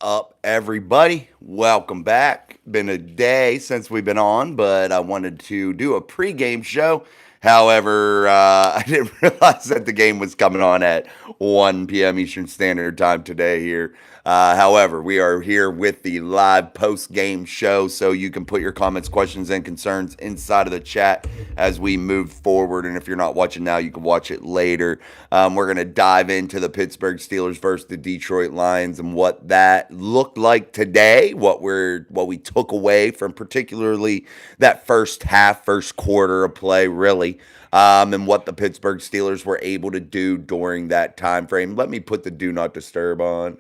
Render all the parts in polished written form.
Up, everybody? Welcome back. Been a day since we've been on, but I wanted to do a pregame show. However, I didn't realize that the game was coming on at 1 p.m. Eastern Standard Time today here. However, we are here with the live post game show, so you can put your comments, questions, and concerns inside of the chat as we move forward. And if you're not watching now, you can watch it later. We're going to dive into the Pittsburgh Steelers versus the Detroit Lions and what that looked like today, what we took away from particularly that first half, first quarter of play, really. And what the Pittsburgh Steelers were able to do during that time frame. Let me put the do not disturb on.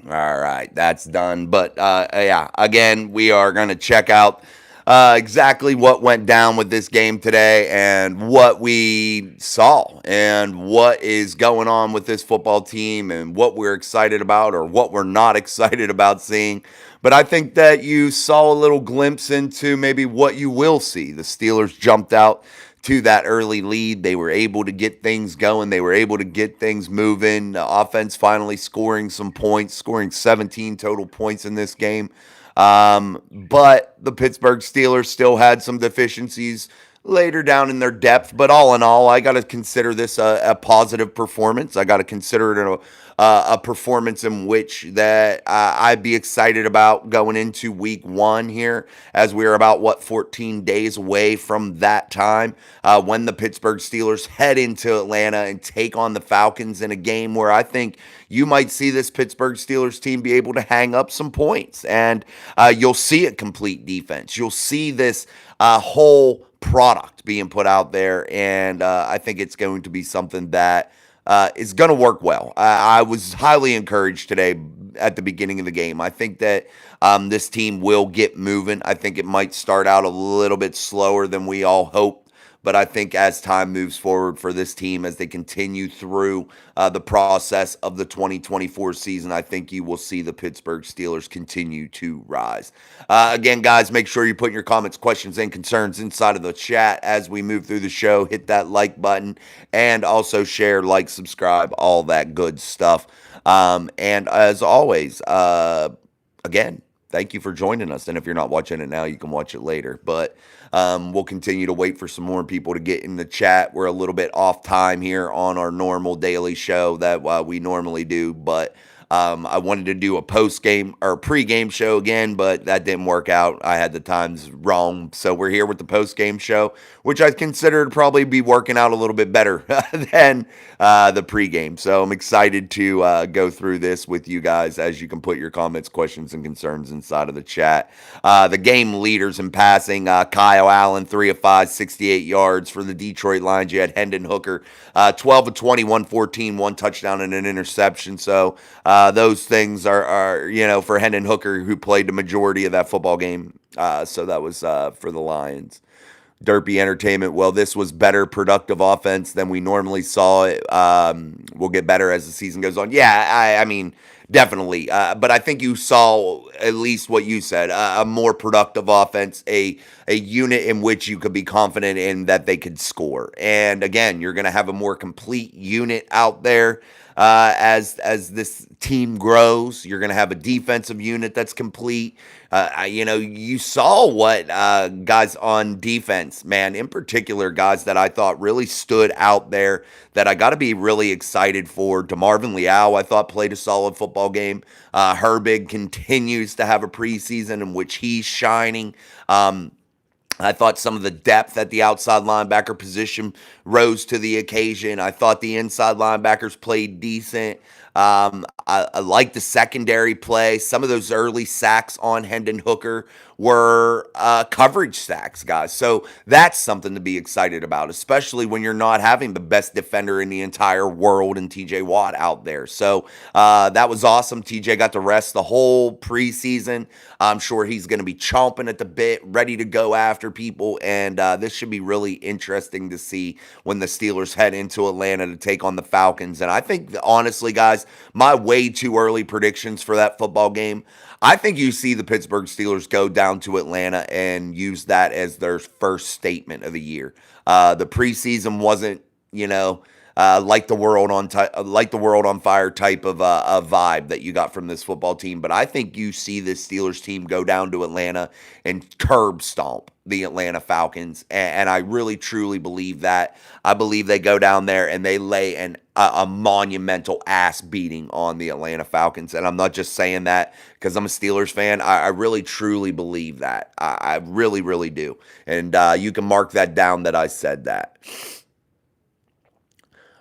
All right, that's done. But yeah, again, we are going to check out exactly what went down with this game today and what we saw and what is going on with this football team and what we're excited about or what we're not excited about seeing. But I think that you saw a little glimpse into maybe what you will see. The Steelers jumped out to that early lead. They were able to get things going. They were able to get things moving. The offense finally scoring some points, scoring 17 total points in this game. But the Pittsburgh Steelers still had some deficiencies later down in their depth. But all in all, I got to consider this a positive performance. I got to consider it a performance in which that I'd be excited about going into week one here, as we're about 14 days away from that time when the Pittsburgh Steelers head into Atlanta and take on the Falcons in a game where I think you might see this Pittsburgh Steelers team be able to hang up some points, and you'll see a complete defense. You'll see this whole product being put out there, and I think it's going to be something that is going to work well. I was highly encouraged today at the beginning of the game. I think that this team will get moving. I think it might start out a little bit slower than we all hope. But I think as time moves forward for this team, as they continue through the process of the 2024 season, I think you will see the Pittsburgh Steelers continue to rise. Again, guys, make sure you put your comments, questions, and concerns inside of the chat as we move through the show. Hit that like button and also share, like, subscribe, all that good stuff. And as always, again, thank you for joining us. And if you're not watching it now, you can watch it later. But we'll continue to wait for some more people to get in the chat. We're a little bit off time here on our normal daily show that we normally do, but I wanted to do a post game or pre-game show again, but that didn't work out. I had the times wrong, so we're here with the post game show, which I consider to probably be working out a little bit better than the pre-game. So I'm excited to go through this with you guys, as you can put your comments, questions, and concerns inside of the chat. The game leaders in passing: Kyle Allen, 3 of 5, 68 yards for the Detroit Lions. You had Hendon Hooker, 12 of 20, 114, one touchdown and an interception. So those things are for Hendon Hooker, who played the majority of that football game. So that was for the Lions. Derpy Entertainment. Well, this was better productive offense than we normally saw. We'll get better as the season goes on. Yeah, I mean, definitely. But I think you saw at least what you said, a more productive offense, a unit in which you could be confident in that they could score. And again, you're going to have a more complete unit out there. As this team grows, you're going to have a defensive unit that's complete. You saw what guys on defense, man, in particular, guys that I thought really stood out there that I got to be really excited for. DeMarvin Leal, I thought, played a solid football game. Herbig continues to have a preseason in which he's shining. I thought some of the depth at the outside linebacker position rose to the occasion. I thought the inside linebackers played decent. I like the secondary play. Some of those early sacks on Hendon Hooker were coverage sacks, guys. So that's something to be excited about, especially when you're not having the best defender in the entire world in TJ Watt out there. So that was awesome. TJ got to rest the whole preseason. I'm sure he's going to be chomping at the bit, ready to go after people. And this should be really interesting to see when the Steelers head into Atlanta to take on the Falcons. And I think, honestly, guys, my way too early predictions for that football game, I think you see the Pittsburgh Steelers go down to Atlanta and use that as their first statement of the year. The preseason wasn't, light the world on fire type of vibe that you got from this football team. But I think you see this Steelers team go down to Atlanta and curb stomp the Atlanta Falcons, and I really truly believe that. I believe they go down there and they lay a monumental ass beating on the Atlanta Falcons. And I'm not just saying that because I'm a Steelers fan. I really truly believe that. I really, really do. And you can mark that down that I said that.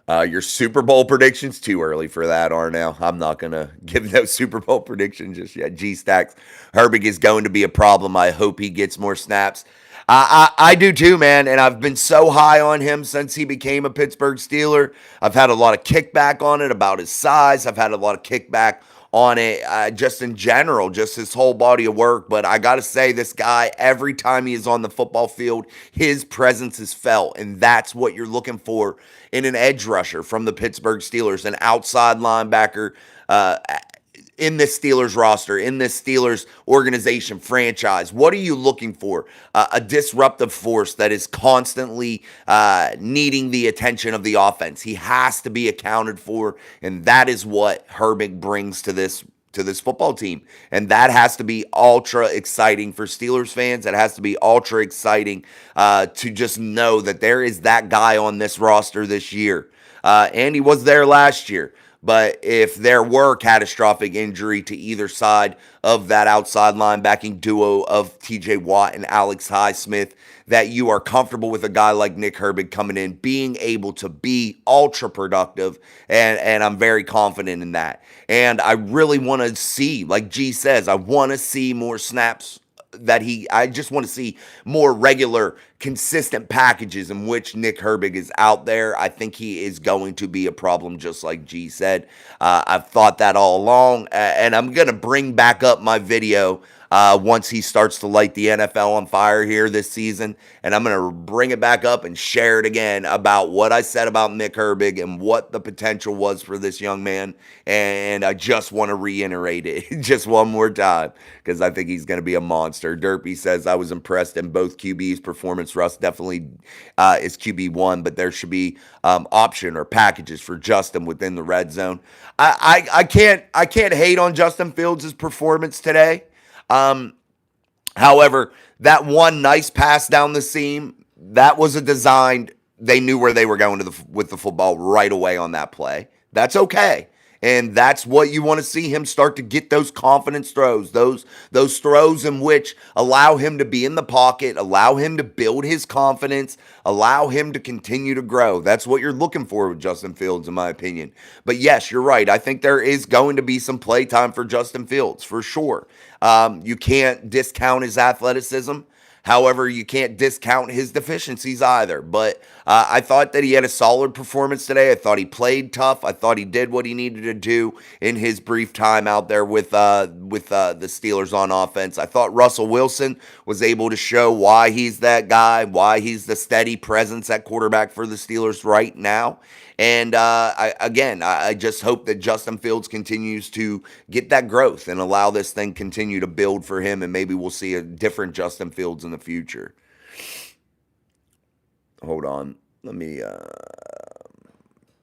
Your Super Bowl predictions, too early for that, Arnell. I'm not going to give no Super Bowl prediction just yet. G-Stacks, Herbig is going to be a problem. I hope he gets more snaps. I do too, man, and I've been so high on him since he became a Pittsburgh Steeler. I've had a lot of kickback on it about his size. I've had a lot of kickback on it just in general, just his whole body of work. But I got to say, this guy, every time he is on the football field, his presence is felt, and that's what you're looking for in an edge rusher from the Pittsburgh Steelers, an outside linebacker in this Steelers roster, in this Steelers organization, franchise. What are you looking for? A disruptive force that is constantly needing the attention of the offense. He has to be accounted for, and that is what Herbig brings to this football team. And that has to be ultra exciting for Steelers fans. It has to be ultra exciting to just know that there is that guy on this roster this year. And he was there last year. But if there were catastrophic injury to either side of that outside linebacking duo of TJ Watt and Alex Highsmith, that you are comfortable with a guy like Nick Herbig coming in, being able to be ultra productive, and I'm very confident in that. And I really want to see, like G says, I want to see more snaps I just want to see more regular, consistent packages in which Nick Herbig is out there. I think he is going to be a problem, just like G said. I've thought that all along, and I'm going to bring back up my video once he starts to light the NFL on fire here this season, and I'm going to bring it back up and share it again about what I said about Nick Herbig and what the potential was for this young man, and I just want to reiterate it just one more time because I think he's going to be a monster. Derpy says, I was impressed in both QB's performance. Russ definitely is QB1, but there should be option or packages for Justin within the red zone. I can't hate on Justin Fields' performance today. However, that one nice pass down the seam, that was a design. They knew where they were going with the football right away on that play. That's okay. And that's what you want to see him start to get, those confidence throws, those throws in which allow him to be in the pocket, allow him to build his confidence, allow him to continue to grow. That's what you're looking for with Justin Fields, in my opinion. But yes, you're right. I think there is going to be some play time for Justin Fields, for sure. You can't discount his athleticism. However, you can't discount his deficiencies either. But I thought that he had a solid performance today. I thought he played tough. I thought he did what he needed to do in his brief time out there with the Steelers on offense. I thought Russell Wilson was able to show why he's that guy, why he's the steady presence at quarterback for the Steelers right now. And I just hope that Justin Fields continues to get that growth and allow this thing continue to build for him, and maybe we'll see a different Justin Fields in the future. Hold on. Let me,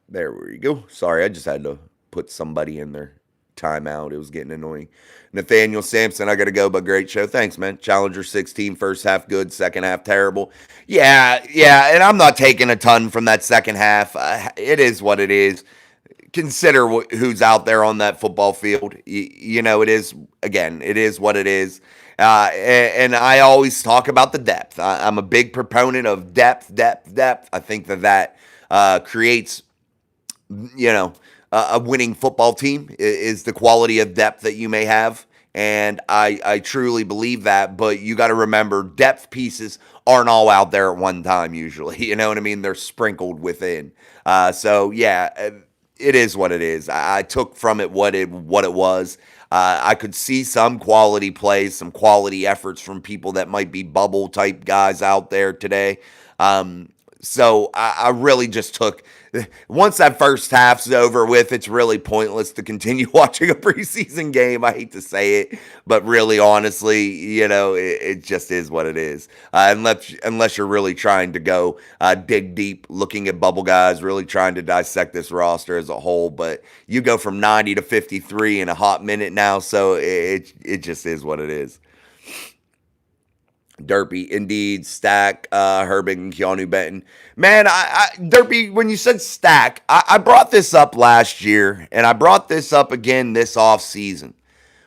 there we go. Sorry, I just had to put somebody in their timeout. It was getting annoying. Nathaniel Sampson, I got to go, but great show. Thanks, man. Challenger 16, first half good, second half terrible. Yeah, and I'm not taking a ton from that second half. It is what it is. Consider who's out there on that football field. It is, again, it is what it is. And I always talk about the depth. I'm a big proponent of depth. I think that creates, a winning football team is the quality of depth that you may have. And I truly believe that. But you got to remember, depth pieces aren't all out there at one time usually. You know what I mean? They're sprinkled within. It is what it is. I took from it what it was. I could see some quality plays, some quality efforts from people that might be bubble type guys out there today. So I really just took once that first half's over with, it's really pointless to continue watching a preseason game. I hate to say it, but really, honestly, it just is what it is. Unless you're really trying to go dig deep, looking at bubble guys, really trying to dissect this roster as a whole. But you go from 90 to 53 in a hot minute now, so it just is what it is. Derpy, indeed, Stack, Herbig, and Keanu Benton. Man, Derpy, when you said Stack, I brought this up last year, and I brought this up again this offseason.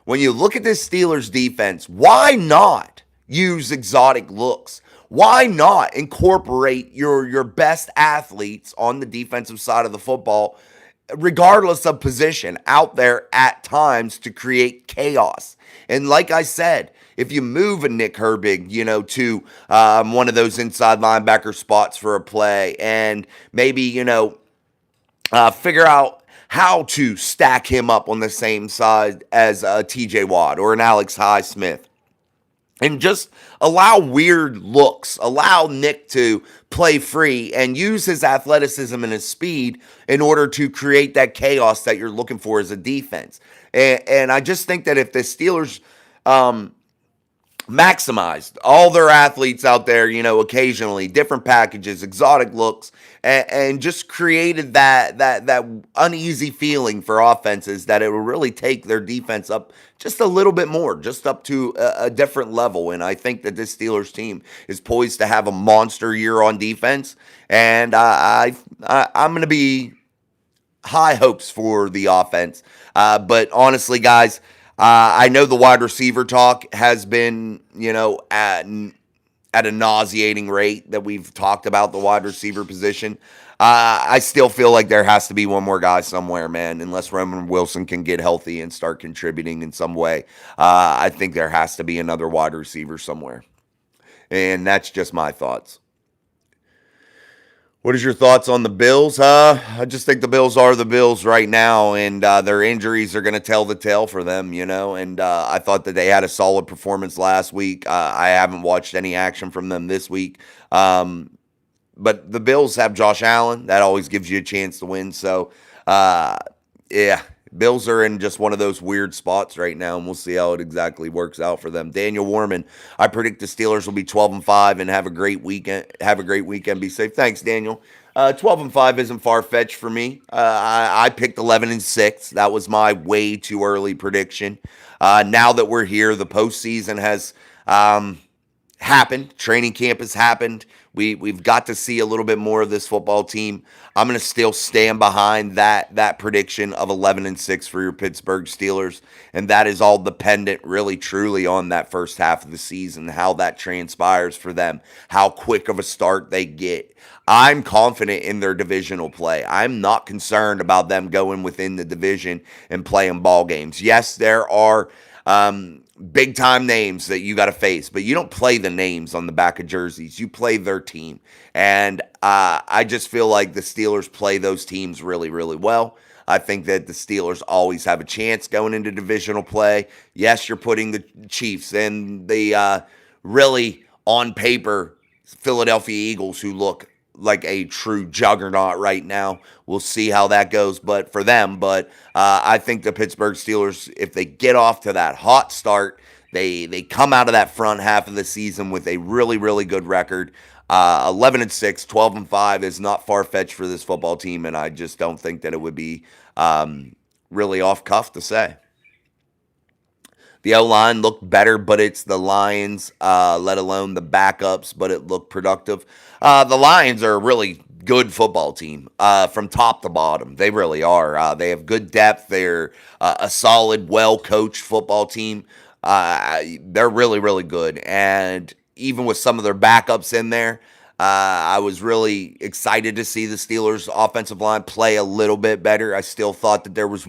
When you look at this Steelers defense, why not use exotic looks? Why not incorporate your best athletes on the defensive side of the football, regardless of position, out there at times to create chaos? And like I said, if you move a Nick Herbig, to one of those inside linebacker spots for a play, and maybe, figure out how to stack him up on the same side as TJ Watt or an Alex Highsmith, and just allow weird looks, allow Nick to play free and use his athleticism and his speed in order to create that chaos that you're looking for as a defense. And I just think that if the Steelers maximized all their athletes out there, occasionally different packages, exotic looks, and just created that uneasy feeling for offenses, that it will really take their defense up just a little bit more, just up to a different level. And I think that this Steelers team is poised to have a monster year on defense, and I'm going to be high hopes for the offense. But honestly, guys, I know the wide receiver talk has been, at a nauseating rate that we've talked about the wide receiver position. I still feel like there has to be one more guy somewhere, man, unless Roman Wilson can get healthy and start contributing in some way. I think there has to be another wide receiver somewhere. And that's just my thoughts. What is your thoughts on the Bills? I just think the Bills are the Bills right now, and their injuries are going to tell the tale for them, and I thought that they had a solid performance last week. I haven't watched any action from them this week. But the Bills have Josh Allen. That always gives you a chance to win. So, yeah, Bills are in just one of those weird spots right now, and we'll see how it exactly works out for them. Daniel Warman, I predict the Steelers will be 12-5 and have a great weekend. Have a great weekend. Be safe. Thanks, Daniel. 12-5 isn't far-fetched for me. I picked 11-6. That was my way too early prediction. Now that we're here, the postseason has happened. Training camp has happened. We've got to see a little bit more of this football team. I'm going to still stand behind that prediction of 11-6 for your Pittsburgh Steelers, and that is all dependent, really, truly, on that first half of the season, how that transpires for them, how quick of a start they get. I'm confident in their divisional play. I'm not concerned about them going within the division and playing ball games. Yes, there are big time names that you got to face, but you don't play the names on the back of jerseys. You play their team. And I just feel like the Steelers play those teams really, really well. I think that the Steelers always have a chance going into divisional play. Yes, you're putting the Chiefs and the really, on paper, Philadelphia Eagles, who look like a true juggernaut right now. We'll see how that goes, but I think the Pittsburgh Steelers, if they get off to that hot start, they come out of that front half of the season with a really, really good record. 11-6, 12-5 is not far-fetched for this football team, and I just don't think that it would be really off cuff to say. The O-line looked better, but it's the Lions, let alone the backups, but it looked productive. The Lions are a really good football team from top to bottom. They really are. They have good depth. They're a solid, well-coached football team. They're really, really good. And even with some of their backups in there, I was really excited to see the Steelers' offensive line play a little bit better. I still thought that there was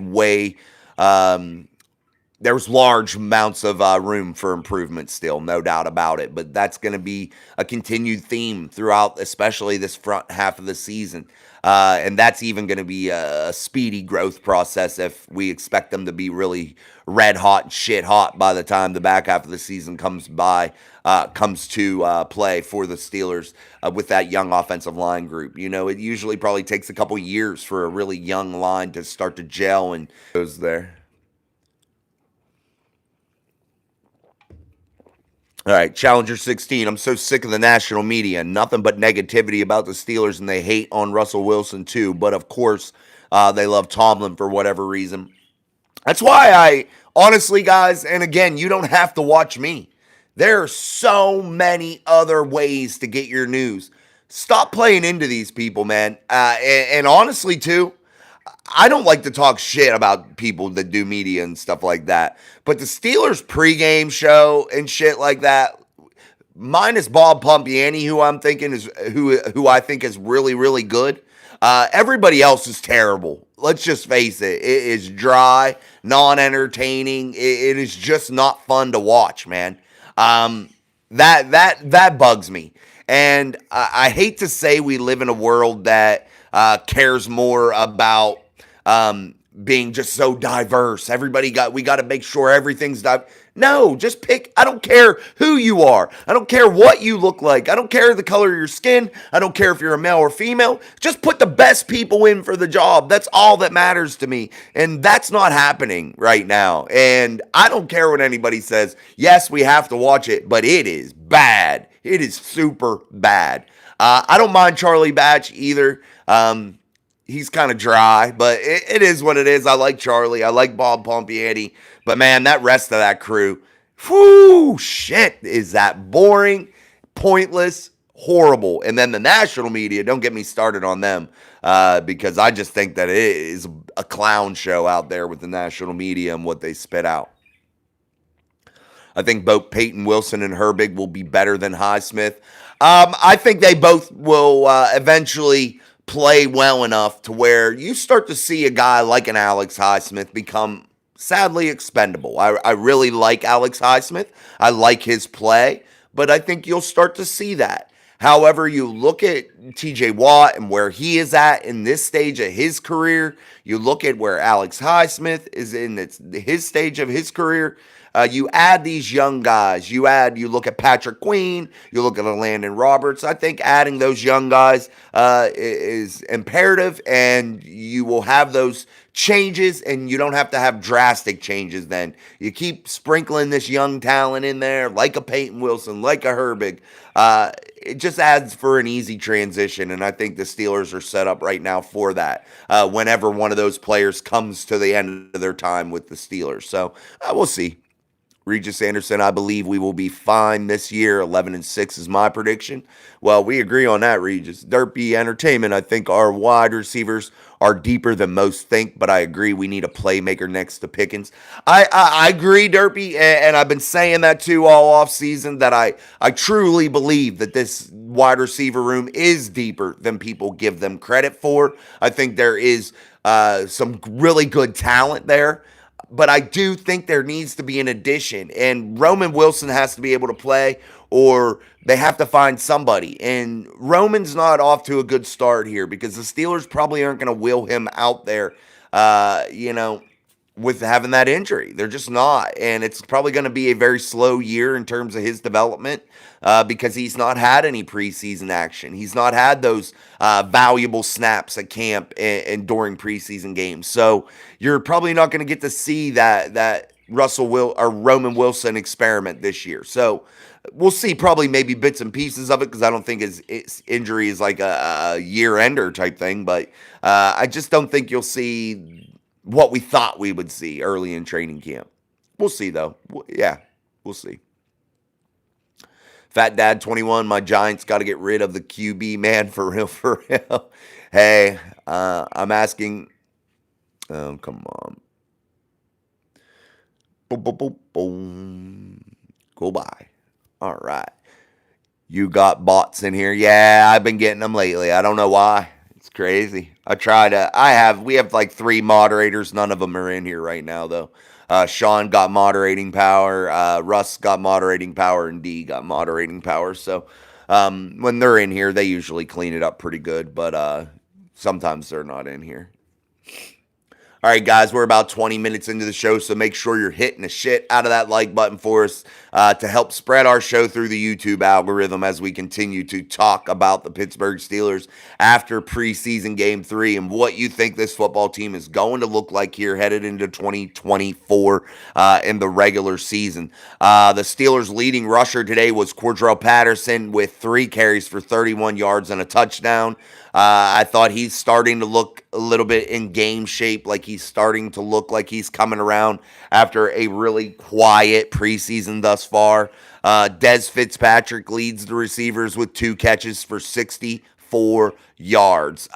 there was large amounts of room for improvement still, no doubt about it. But that's going to be a continued theme throughout, especially this front half of the season. And that's even going to be a speedy growth process if we expect them to be really red hot and shit hot by the time the back half of the season comes to play for the Steelers with that young offensive line group. It usually probably takes a couple years for a really young line to start to gel and goes there. All right, Challenger 16. I'm so sick of the national media. Nothing but negativity about the Steelers, and they hate on Russell Wilson too. But of course, they love Tomlin for whatever reason. That's why honestly, guys, and again, you don't have to watch me. There are so many other ways to get your news. Stop playing into these people, man. And honestly, too, I don't like to talk shit about people that do media and stuff like that. But the Steelers pregame show and shit like that, minus Bob Pompiani, who I think is really, really good. Everybody else is terrible. Let's just face it. It is dry, non-entertaining. It is just not fun to watch, man. That bugs me. And I hate to say we live in a world that cares more about being just so diverse. We got to make sure everything's diverse. No, just pick. I don't care who you are. I don't care what you look like. I don't care the color of your skin. I don't care if you're a male or female. Just put the best people in for the job. That's all that matters to me. And that's not happening right now. And I don't care what anybody says. Yes, we have to watch it, but it is bad. It is super bad. I don't mind Charlie Batch either. He's kind of dry, but it is what it is. I like Charlie. I like Bob Pompiani. But, man, that rest of that crew, whoo, shit, is that boring, pointless, horrible. And then the national media, don't get me started on them because I just think that it is a clown show out there with the national media and what they spit out. I think both Peyton Wilson and Herbig will be better than Highsmith. I think they both will eventually play well enough to where you start to see a guy like an Alex Highsmith become sadly expendable. I really like Alex Highsmith. I like his play, but I think you'll start to see that. However, you look at TJ Watt and where he is at in this stage of his career, you look at where Alex Highsmith is in his stage of his career. You add these young guys. You look at Patrick Queen. You look at Landon Roberts. I think adding those young guys is imperative, and you will have those changes, and you don't have to have drastic changes then. You keep sprinkling this young talent in there, like a Peyton Wilson, like a Herbig. It just adds for an easy transition, and I think the Steelers are set up right now for that whenever one of those players comes to the end of their time with the Steelers. So we'll see. Regis Anderson, I believe we will be fine this year. 11-6 is my prediction. Well, we agree on that, Regis. Derpy Entertainment, I think our wide receivers are deeper than most think, but I agree we need a playmaker next to Pickens. I agree, Derpy, and I've been saying that too all off season, that I truly believe that this wide receiver room is deeper than people give them credit for. I think there is some really good talent there. But I do think there needs to be an addition, and Roman Wilson has to be able to play, or they have to find somebody. And Roman's not off to a good start here because the Steelers probably aren't going to will him out there, with having that injury. They're just not. And it's probably going to be a very slow year in terms of his development because he's not had any preseason action. He's not had those valuable snaps at camp and during preseason games. So you're probably not going to get to see that Roman Wilson experiment this year. So we'll see probably maybe bits and pieces of it because I don't think his injury is like a year-ender type thing. But I just don't think you'll see what we thought we would see early in training camp. We'll see, though. Yeah, we'll see. Fat Dad 21, my Giants got to get rid of the QB, man, for real, for real. Hey, I'm asking. Oh, come on. Boom, boom, boom, boom. Go by. All right. You got bots in here? Yeah, I've been getting them lately. I don't know why. It's crazy. We have like 3 moderators. None of them are in here right now, though. Sean got moderating power. Russ got moderating power. And D got moderating power. So when they're in here, they usually clean it up pretty good. But Sometimes they're not in here. All right, guys, we're about 20 minutes into the show, so make sure you're hitting the shit out of that like button for us to help spread our show through the YouTube algorithm as we continue to talk about the Pittsburgh Steelers after preseason game 3 and what you think this football team is going to look like here headed into 2024 in the regular season. The Steelers' leading rusher today was Cordell Patterson with 3 carries for 31 yards and a touchdown. I thought he's starting to look a little bit in game shape, like he's starting to look like he's coming around after a really quiet preseason thus far. Dez Fitzpatrick leads the receivers with 2 catches for 64 yards.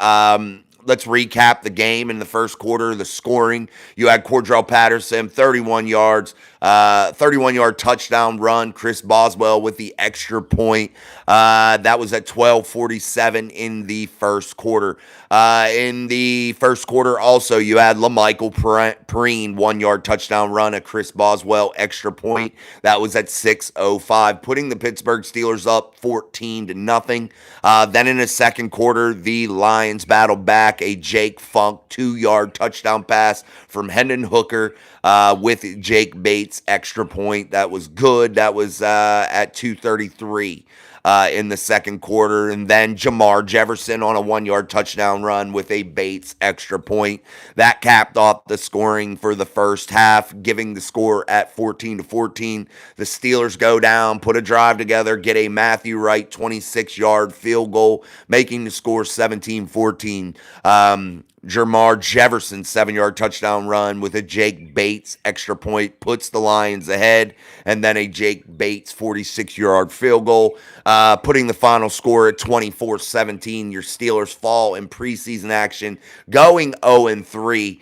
Let's recap the game in the first quarter. The scoring: you had Cordell Patterson, 31 yards, 31-yard touchdown run. Chris Boswell with the extra point. That was at 12:47 in the first quarter. In the first quarter, also, you had LaMichael Perine, 1-yard touchdown run, a Chris Boswell extra point. That was at 6:05, putting the Pittsburgh Steelers up 14-0. Then in the second quarter, the Lions battled back. A Jake Funk 2-yard touchdown pass from Hendon Hooker with Jake Bates extra point. That was good. That was at 2:33 in the second quarter. And then Jamar Jefferson on a 1-yard touchdown run with a Bates extra point. That capped off the scoring for the first half, giving the score at 14-14. The Steelers go down, put a drive together, get a Matthew Wright 26-yard field goal, making the score 17-14. Jamar Jefferson 7-yard touchdown run with a Jake Bates extra point puts the Lions ahead, and then a Jake Bates 46-yard field goal, putting the final score at 24-17. Your Steelers fall in preseason action, going 0-3,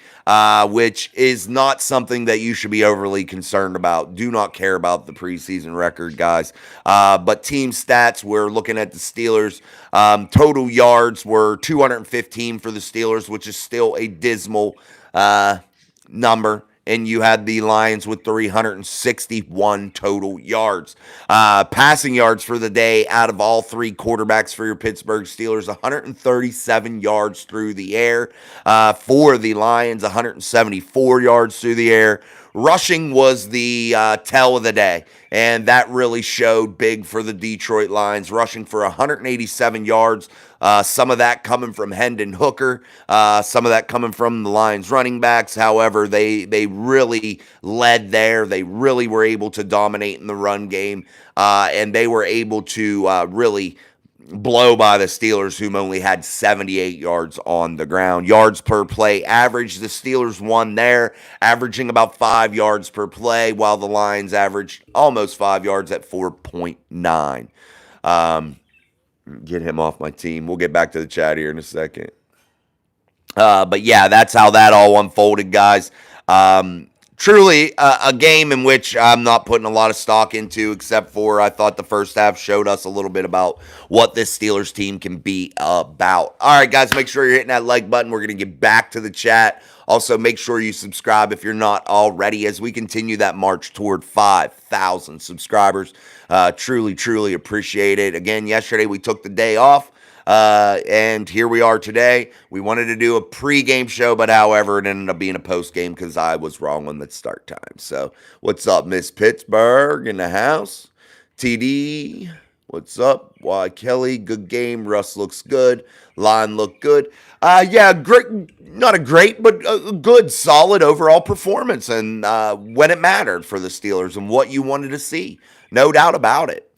which is not something that you should be overly concerned about. Do not care about the preseason record, guys. But team stats, we're looking at the Steelers. Total yards were 215 for the Steelers, which is still a dismal number. And you had the Lions with 361 total yards. Passing yards for the day out of all 3 quarterbacks for your Pittsburgh Steelers, 137 yards through the air. For the Lions, 174 yards through the air. Rushing was the tell of the day, and that really showed big for the Detroit Lions, rushing for 187 yards. Some of that coming from Hendon Hooker, some of that coming from the Lions running backs. However, they really led there. They really were able to dominate in the run game, and they were able to really blow by the Steelers, whom only had 78 yards on the ground. Yards per play average, the Steelers won there, averaging about 5 yards per play, while the Lions averaged almost 5 yards at 4.9. Get him off my team. We'll get back to the chat here in a second. But yeah, that's how that all unfolded, guys. Truly a game in which I'm not putting a lot of stock into, except for I thought the first half showed us a little bit about what this Steelers team can be about. All right, guys, make sure you're hitting that like button. We're going to get back to the chat. Also, make sure you subscribe if you're not already as we continue that march toward 5,000 subscribers. Truly appreciate it. Again, yesterday we took the day off. And here we are today. We wanted to do a pre-game show, but however, it ended up being a post-game because I was wrong on the start time. So, what's up, Miss Pittsburgh in the house? TD, what's up? Why, Kelly, good game. Russ looks good. Line looked good. Yeah, great. Not a great, but a good, solid overall performance. And when it mattered for the Steelers and what you wanted to see. No doubt about it.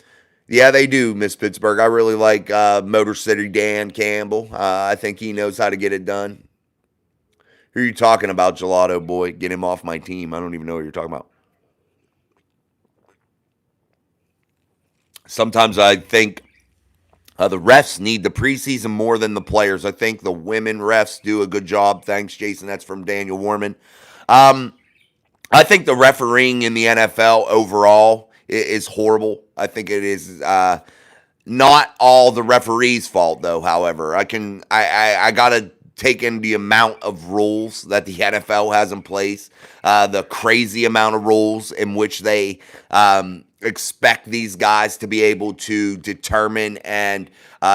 Yeah, they do, Miss Pittsburgh. I really like Motor City Dan Campbell. I think he knows how to get it done. Who are you talking about, Gelato Boy? Get him off my team. I don't even know what you're talking about. Sometimes I think the refs need the preseason more than the players. I think the women refs do a good job. Thanks, Jason. That's from Daniel Warman. I think the refereeing in the NFL overall is horrible. I think it is not all the referees' fault, though. However, I gotta taken the amount of rules that the NFL has in place, the crazy amount of rules in which they expect these guys to be able to determine and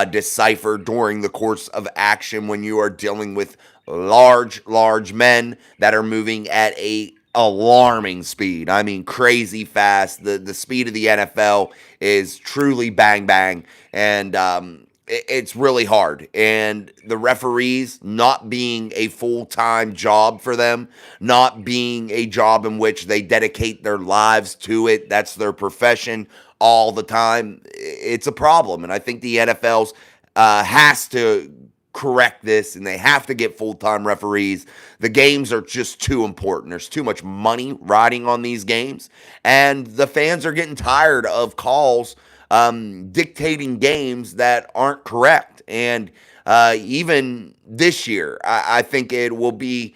decipher during the course of action when you are dealing with large men that are moving at a alarming speed. I mean, crazy fast. The speed of the NFL is truly bang bang, and it's really hard. And the referees not being a full-time job for them, not being a job in which they dedicate their lives to it, that's their profession all the time, it's a problem. And I think the NFL's has to correct this, and they have to get full-time referees. The games are just too important. There's too much money riding on these games, and the fans are getting tired of calls dictating games that aren't correct. And even this year, I think it will be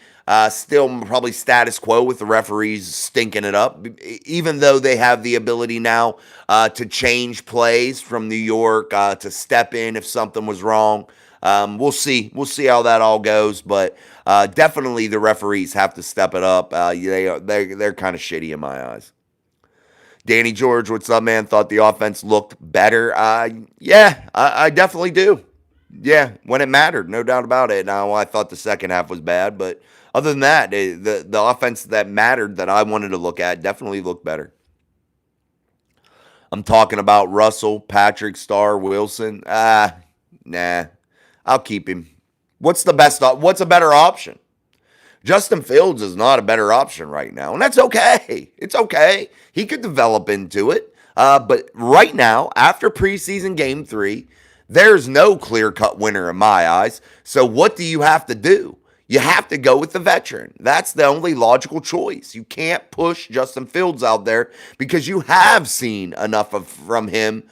still probably status quo with the referees stinking it up, even though they have the ability now to change plays from New York, to step in if something was wrong. We'll see. We'll see how that all goes, but definitely the referees have to step it up. They're kind of shitty in my eyes. Danny George, what's up, man? Thought the offense looked better. Yeah, I definitely do. Yeah, when it mattered, no doubt about it. Now, I thought the second half was bad, but other than that, the offense that mattered that I wanted to look at definitely looked better. I'm talking about Russell, Patrick, Starr, Wilson. Nah, I'll keep him. What's the best? What's a better option? Justin Fields is not a better option right now, and that's okay. It's okay. He could develop into it. But right now, after preseason game 3, there's no clear-cut winner in my eyes. So what do you have to do? You have to go with the veteran. That's the only logical choice. You can't push Justin Fields out there because you have seen enough from him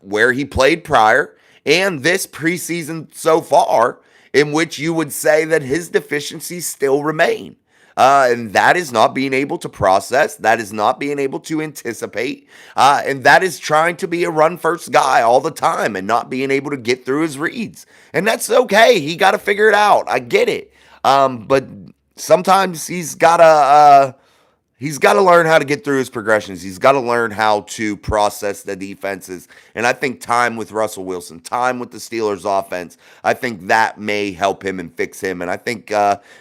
where he played prior and this preseason so far, in which you would say that his deficiencies still remain. And that is not being able to process. That is not being able to anticipate. And that is trying to be a run-first guy all the time and not being able to get through his reads. And that's okay. He got to figure it out. I get it. But sometimes he's got to learn how to get through his progressions. He's got to learn how to process the defenses. And I think time with Russell Wilson, time with the Steelers offense, I think that may help him and fix him. And I think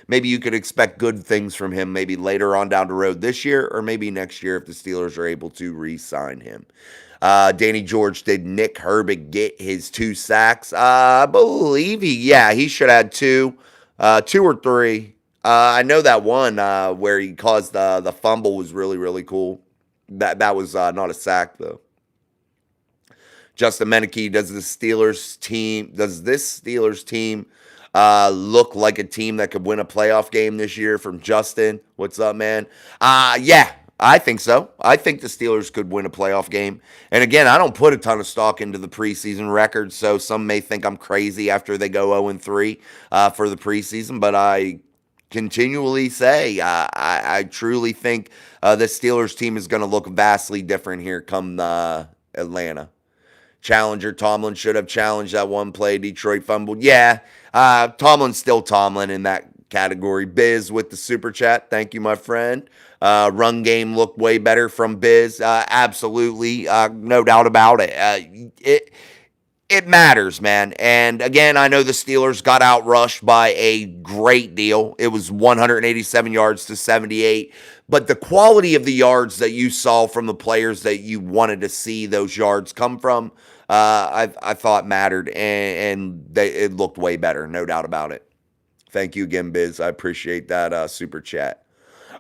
maybe you could expect good things from him maybe later on down the road this year or maybe next year if the Steelers are able to re-sign him. Danny George, did Nick Herbig get his 2 sacks? I believe he should have had 2 or 3. I know that one where he caused the fumble was really, really cool. That was not a sack, though. Justin Meneke, does this Steelers team look like a team that could win a playoff game this year? From Justin. What's up, man? Yeah, I think so. I think the Steelers could win a playoff game. And again, I don't put a ton of stock into the preseason record, so some may think I'm crazy after they go 0-3 for the preseason, but I continually say I truly think the Steelers team is going to look vastly different here come Atlanta. Challenger, Tomlin should have challenged that one play. Detroit fumbled. Yeah, Tomlin's still Tomlin in that category. Biz with the super chat. Thank you, my friend. Run game looked way better from Biz. Absolutely. No doubt about it. It matters, man. And again, I know the Steelers got outrushed by a great deal. It was 187 yards to 78. But the quality of the yards that you saw from the players that you wanted to see those yards come from, I thought mattered. And it looked way better, no doubt about it. Thank you again, Biz. I appreciate that super chat.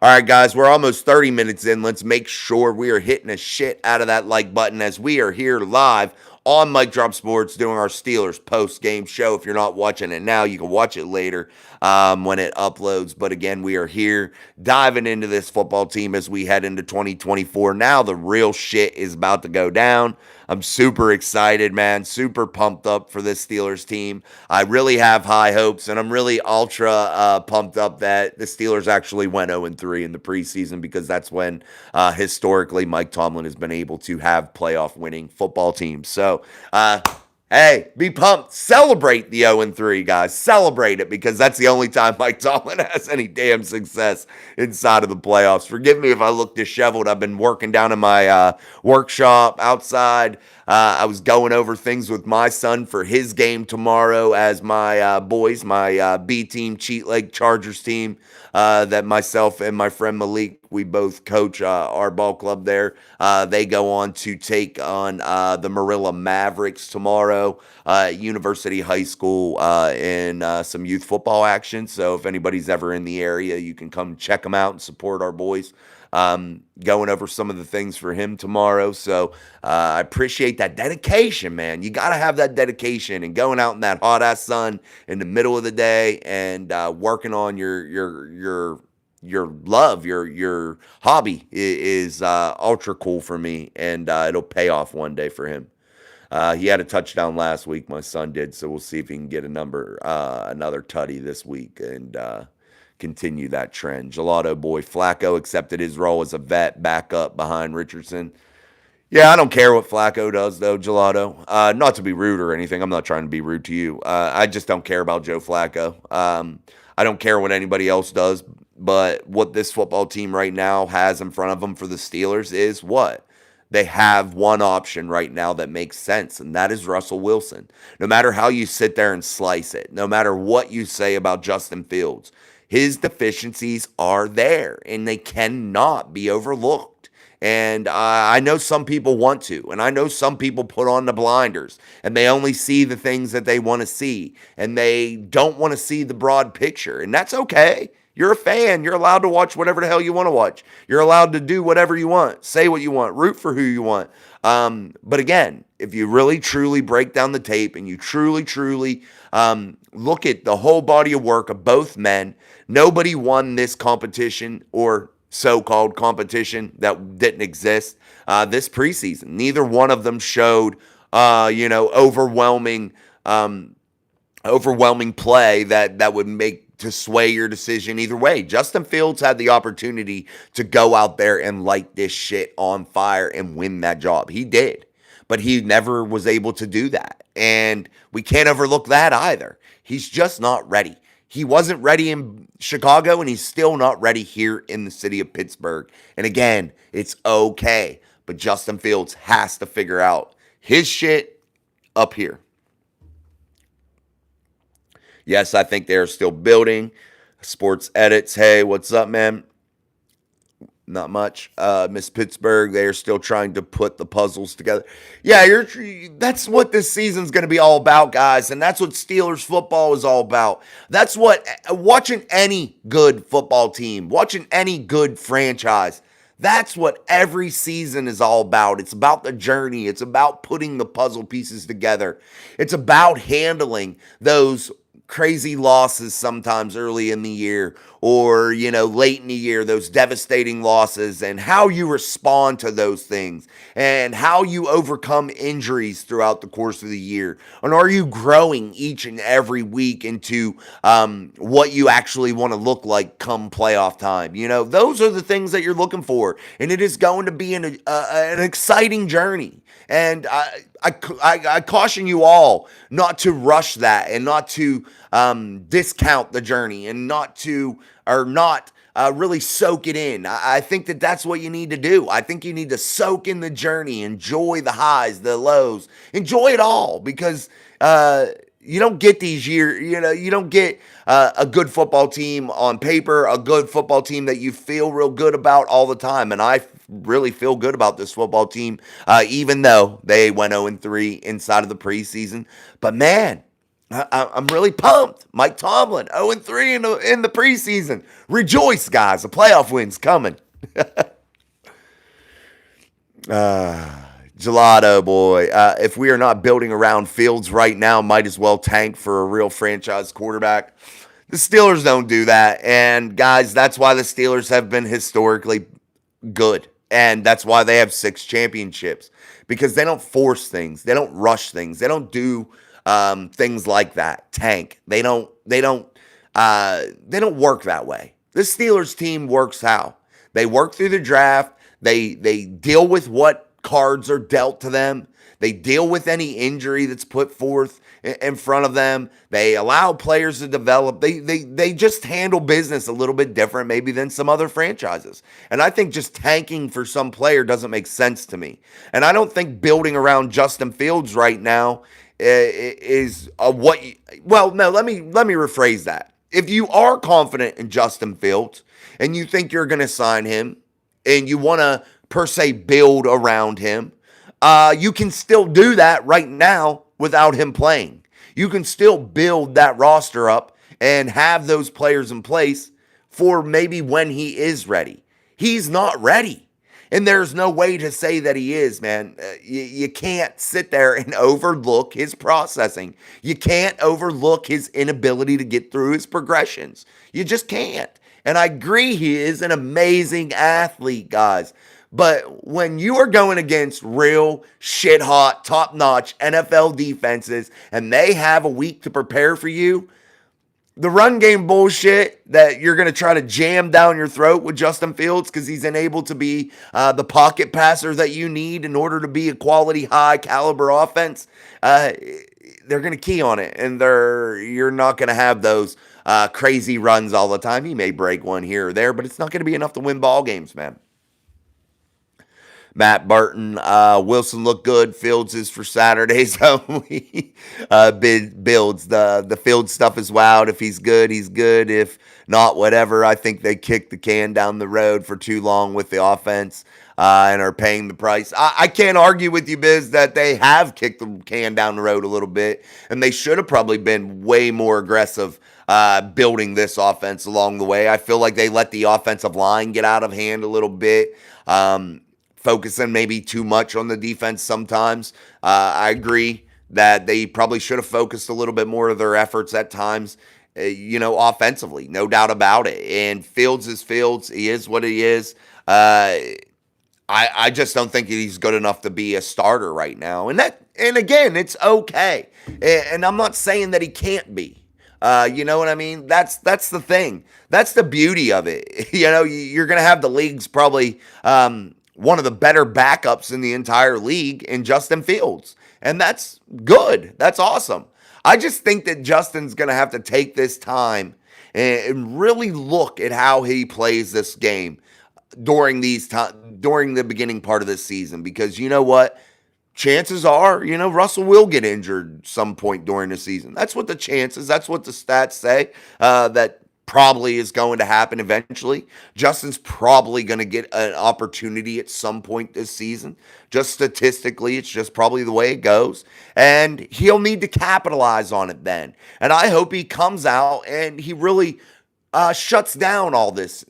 All right, guys, we're almost 30 minutes in. Let's make sure we are hitting a shit out of that like button as we are here live on Mike Drop Sports doing our Steelers post-game show. If you're not watching it now, you can watch it later when it uploads. But again, we are here diving into this football team as we head into 2024. Now the real shit is about to go down. I'm super excited, man. Super pumped up for this Steelers team. I really have high hopes, and I'm really ultra pumped up that the Steelers actually went 0-3 in the preseason because that's when historically Mike Tomlin has been able to have playoff winning football teams. So Hey, be pumped. Celebrate the 0-3, guys. Celebrate it because that's the only time Mike Tomlin has any damn success inside of the playoffs. Forgive me if I look disheveled. I've been working down in my workshop outside. I was going over things with my son for his game tomorrow as my boys, my B team, Cheat Leg Chargers team, that myself and my friend Malik, we both coach our ball club there. They go on to take on the Marilla Mavericks tomorrow at University High School in some youth football action. So if anybody's ever in the area, you can come check them out and support our boys. Going over some of the things for him tomorrow. So I appreciate that dedication, man. You got to have that dedication and going out in that hot ass sun in the middle of the day and working on your love, your hobby is ultra cool for me, and it'll pay off one day for him. He had a touchdown last week, my son did, so we'll see if he can get another tutty this week and continue that trend. Gelato boy Flacco accepted his role as a vet backup behind Richardson. Yeah, I don't care what Flacco does, though, Gelato. Not to be rude or anything. I'm not trying to be rude to you. I just don't care about Joe Flacco. I don't care what anybody else does. But what this football team right now has in front of them for the Steelers is what? They have one option right now that makes sense, and that is Russell Wilson. No matter how you sit there and slice it, no matter what you say about Justin Fields, his deficiencies are there, and they cannot be overlooked. And I know some people want to, and I know some people put on the blinders, and they only see the things that they want to see, and they don't want to see the broad picture, and that's okay. You're a fan. You're allowed to watch whatever the hell you want to watch. You're allowed to do whatever you want, say what you want, root for who you want. But again, if you really, truly break down the tape and you truly, truly look at the whole body of work of both men, nobody won this competition or so-called competition that didn't exist this preseason. Neither one of them showed, overwhelming play that would make to sway your decision either way. Justin Fields had the opportunity to go out there and light this shit on fire and win that job. He did, but he never was able to do that. And we can't overlook that either. He's just not ready. He wasn't ready in Chicago, and he's still not ready here in the city of Pittsburgh. And again, it's okay, but Justin Fields has to figure out his shit up here. Yes, I think they're still building. Sports Edits, hey, what's up, man? Not much. Miss Pittsburgh, they are still trying to put the puzzles together. Yeah, that's what this season's going to be all about, guys, and that's what Steelers football is all about. That's what watching any good football team, watching any good franchise, that's what every season is all about. It's about the journey. It's about putting the puzzle pieces together. It's about handling those crazy losses sometimes early in the year or, late in the year, those devastating losses and how you respond to those things and how you overcome injuries throughout the course of the year. And are you growing each and every week into what you actually want to look like come playoff time? Those are the things that you're looking for. And it is going to be an exciting journey. And I caution you all not to rush that and not to discount the journey and not really soak it in. I think that's what you need to do. I think you need to soak in the journey, enjoy the highs, the lows, enjoy it all because you don't get these years, you don't get a good football team on paper, a good football team that you feel real good about all the time. And I really feel good about this football team, even though they went 0-3 inside of the preseason. But man, I'm really pumped. Mike Tomlin, 0-3 in the preseason. Rejoice, guys. A playoff win's coming. Gelato boy. If we are not building around Fields right now, might as well tank for a real franchise quarterback. The Steelers don't do that. And guys, that's why the Steelers have been historically good. And that's why they have 6 championships. Because they don't force things. They don't rush things. They don't do things like that. Tank. They don't work that way. The Steelers team works how? They work through the draft. They deal with what cards are dealt to them. They deal with any injury that's put forth in front of them. They allow players to develop. They just handle business a little bit different maybe than some other franchises. And I think just tanking for some player doesn't make sense to me. And I don't think building around Justin Fields right now is what you, well, no, let me rephrase that. If you are confident in Justin Fields and you think you're going to sign him and you want to per se build around him, you can still do that right now without him playing. You can still build that roster up and have those players in place for maybe when he is ready. He's not ready. And there's no way to say that he is, man. You can't sit there and overlook his processing. You can't overlook his inability to get through his progressions. You just can't. And I agree he is an amazing athlete, guys. But when you are going against real shit hot, top notch NFL defenses and they have a week to prepare for you, the run game bullshit that you're going to try to jam down your throat with Justin Fields because he's unable to be the pocket passer that you need in order to be a quality, high caliber offense, they're going to key on it. And you're not going to have those crazy runs all the time. He may break one here or there, but it's not going to be enough to win ball games, man. Matt Burton, Wilson looked good. Fields is for Saturdays only. Builds. The Field stuff is wild. If he's good, he's good. If not, whatever. I think they kicked the can down the road for too long with the offense and are paying the price. I can't argue with you, Biz, that they have kicked the can down the road a little bit, and they should have probably been way more aggressive building this offense along the way. I feel like they let the offensive line get out of hand a little bit. Focusing maybe too much on the defense sometimes. I agree that they probably should have focused a little bit more of their efforts at times, offensively. No doubt about it. And Fields is Fields. He is what he is. I just don't think he's good enough to be a starter right now. And again, it's okay. And I'm not saying that he can't be. You know what I mean? That's the thing. That's the beauty of it. You're going to have the league's probably one of the better backups in the entire league in Justin Fields. And that's good. That's awesome. I just think that Justin's going to have to take this time and really look at how he plays this game during the beginning part of this season. Because you know what? Chances are, Russell will get injured some point during the season. That's what the stats say, that probably is going to happen eventually. Justin's probably going to get an opportunity at some point this season. Just statistically, it's just probably the way it goes. And he'll need to capitalize on it then. And I hope he comes out and he really shuts down all this,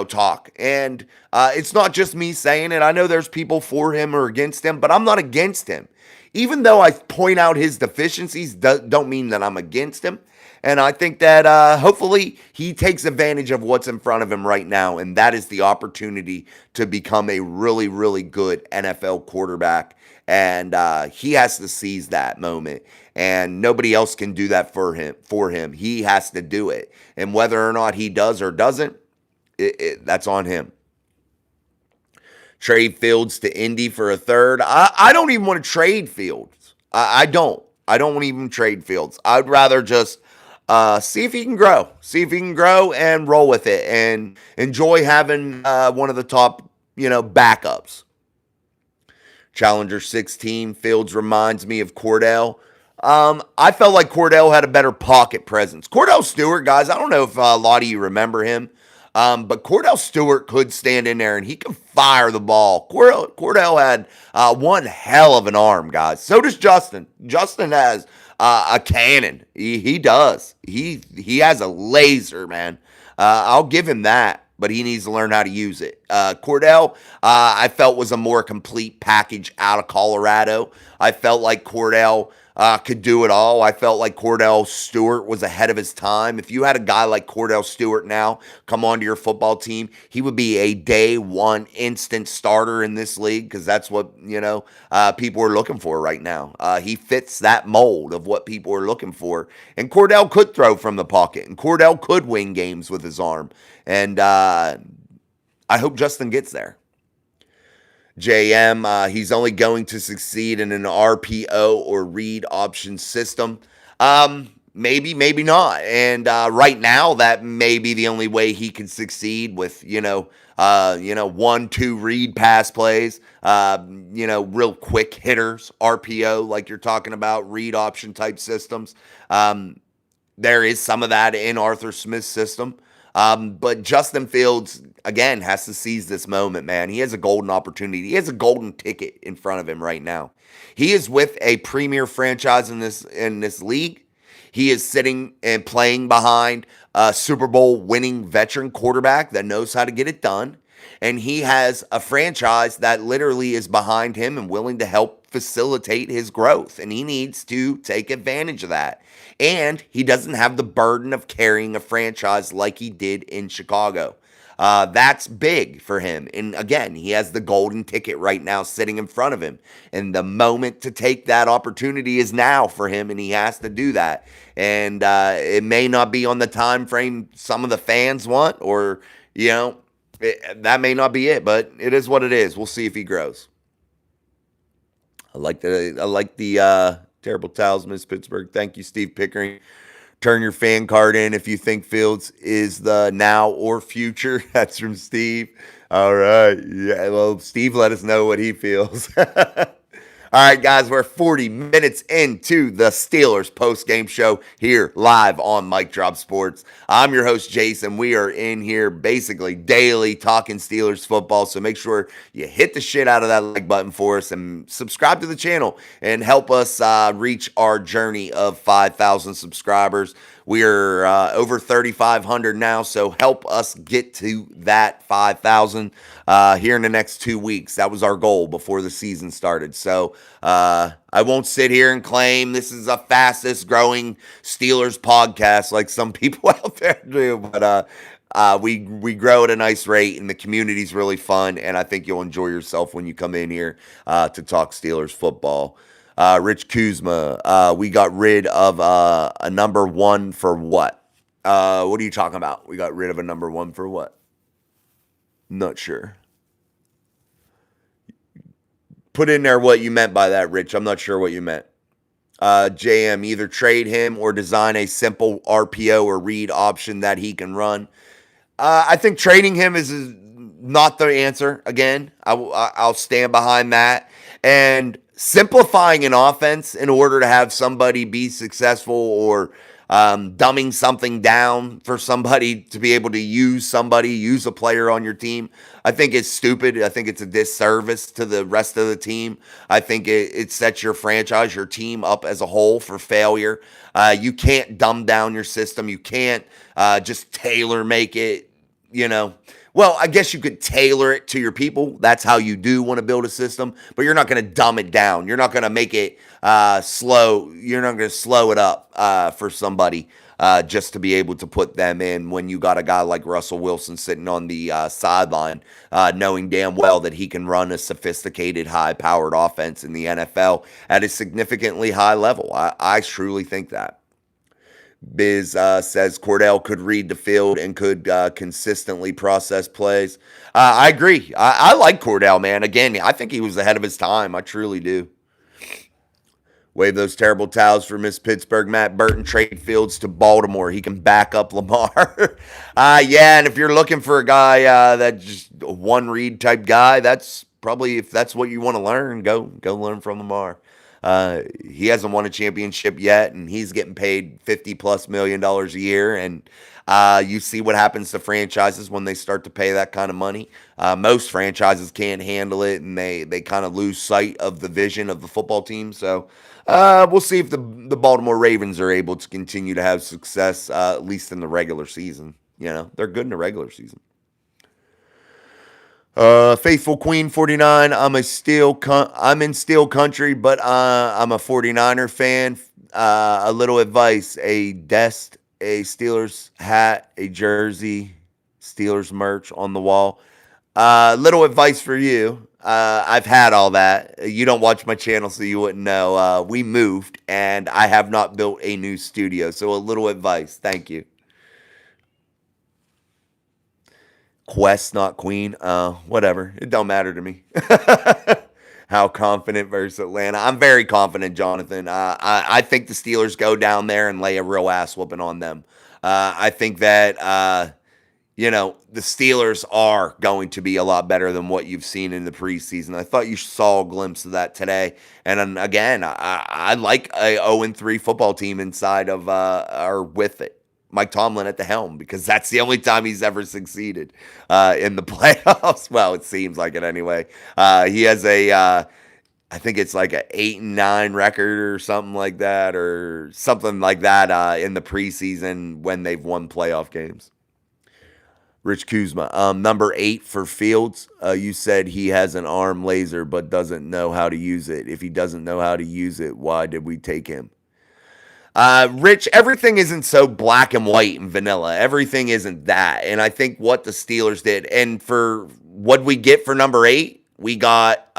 talk. And it's not just me saying it. I know there's people for him or against him, but I'm not against him. Even though I point out his deficiencies, don't mean that I'm against him. And I think that hopefully he takes advantage of what's in front of him right now, and that is the opportunity to become a really, really good NFL quarterback. And he has to seize that moment, and nobody else can do that for him. He has to do it, and whether or not he does or doesn't, that's on him. Trade Fields to Indy for a third. I don't even want to trade Fields. I don't want to even trade Fields. I'd rather just see if he can grow. See if he can grow and roll with it and enjoy having one of the top, backups. Challenger 16, Fields reminds me of Cordell. I felt like Cordell had a better pocket presence. Cordell Stewart, guys, I don't know if a lot of you remember him, but Cordell Stewart could stand in there and he could fire the ball. Cordell had one hell of an arm, guys. So does Justin. Justin has a cannon. He does. He has a laser, man. I'll give him that, but he needs to learn how to use it. Cordell, I felt was a more complete package out of Colorado. I felt like Cordell could do it all. I felt like Cordell Stewart was ahead of his time. If you had a guy like Cordell Stewart now come onto your football team, he would be a day one instant starter in this league because that's what, people are looking for right now. He fits that mold of what people are looking for. And Cordell could throw from the pocket, and Cordell could win games with his arm. And I hope Justin gets there. JM. He's only going to succeed in an RPO or read option system. Maybe, maybe not. And right now, that may be the only way he can succeed with, 1, 2 read pass plays, real quick hitters, RPO, like you're talking about, read option type systems. There is some of that in Arthur Smith's system. But Justin Fields, again, has to seize this moment, man. He has a golden opportunity. He has a golden ticket in front of him right now. He is with a premier franchise in this league. He is sitting and playing behind a Super Bowl winning veteran quarterback that knows how to get it done. And he has a franchise that literally is behind him and willing to help facilitate his growth. And he needs to take advantage of that. And he doesn't have the burden of carrying a franchise like he did in Chicago. That's big for him. And again, he has the golden ticket right now sitting in front of him. And the moment to take that opportunity is now for him, and he has to do that. And it may not be on the time frame some of the fans want, or, that may not be it, but it is what it is. We'll see if he grows. I like the terrible talisman, Pittsburgh. Thank you, Steve Pickering. Turn your fan card in if you think Fields is the now or future. That's from Steve. All right. Yeah, well, Steve let us know what he feels. All right, guys, we're 40 minutes into the Steelers post-game show here live on Mic Drop Sports. I'm your host, Jason. We are in here basically daily talking Steelers football, so make sure you hit the shit out of that like button for us and subscribe to the channel and help us reach our journey of 5,000 subscribers. We are over 3,500 now, so help us get to that 5,000 here in the next 2 weeks. That was our goal before the season started. So I won't sit here and claim this is the fastest growing Steelers podcast like some people out there do, but we grow at a nice rate, and the community's really fun, and I think you'll enjoy yourself when you come in here to talk Steelers football. Rich Kuzma, we got rid of a number one for what? What are you talking about? We got rid of a number one for what? Not sure. Put in there what you meant by that, Rich. I'm not sure what you meant. JM, either trade him or design a simple RPO or read option that he can run. I think trading him is not the answer. Again, I'll stand behind that. And simplifying an offense in order to have somebody be successful, or dumbing something down for somebody to be able to use a player on your team, I think it's stupid. I think it's a disservice to the rest of the team. I think it sets your franchise, your team up as a whole for failure. You can't dumb down your system. You can't just tailor make it, Well, I guess you could tailor it to your people. That's how you do want to build a system, but you're not going to dumb it down. You're not going to make it slow. You're not going to slow it up for somebody just to be able to put them in when you got a guy like Russell Wilson sitting on the sideline, knowing damn well that he can run a sophisticated, high-powered offense in the NFL at a significantly high level. I truly think that. Biz says Cordell could read the field and could consistently process plays. I agree. I like Cordell, man. Again, I think he was ahead of his time. I truly do. Wave those terrible towels for Miss Pittsburgh. Matt Burton, trade Fields to Baltimore. He can back up Lamar. Yeah, and if you're looking for a guy that just a one read type guy, that's probably, if that's what you want to learn, go learn from Lamar. He hasn't won a championship yet, and he's getting paid $50+ million a year. And you see what happens to franchises when they start to pay that kind of money. Most franchises can't handle it, and they kind of lose sight of the vision of the football team. So we'll see if the Baltimore Ravens are able to continue to have success, at least in the regular season. They're good in the regular season. Faithful Queen 49. I'm in Steel Country, but I'm a 49er fan. A little advice: a desk, a Steelers hat, a jersey, Steelers merch on the wall. Little advice for you. I've had all that. You don't watch my channel, so you wouldn't know. We moved, and I have not built a new studio. So a little advice. Thank you. Quest, not Queen. Whatever. It don't matter to me. How confident versus Atlanta? I'm very confident, Jonathan. I think the Steelers go down there and lay a real ass whooping on them. I think that the Steelers are going to be a lot better than what you've seen in the preseason. I thought you saw a glimpse of that today. And then, again, I like a 0-3 football team inside of or with it. Mike Tomlin at the helm, because that's the only time he's ever succeeded in the playoffs. Well, it seems like it anyway. He has I think it's like an 8-9 record or something like that, in the preseason when they've won playoff games. Rich Kuzma, number 8 for Fields. You said he has an arm laser but doesn't know how to use it. If he doesn't know how to use it, why did we take him? Rich, everything isn't so black and white and vanilla. Everything isn't that. And I think what the Steelers did, and for what we get for number 8, we got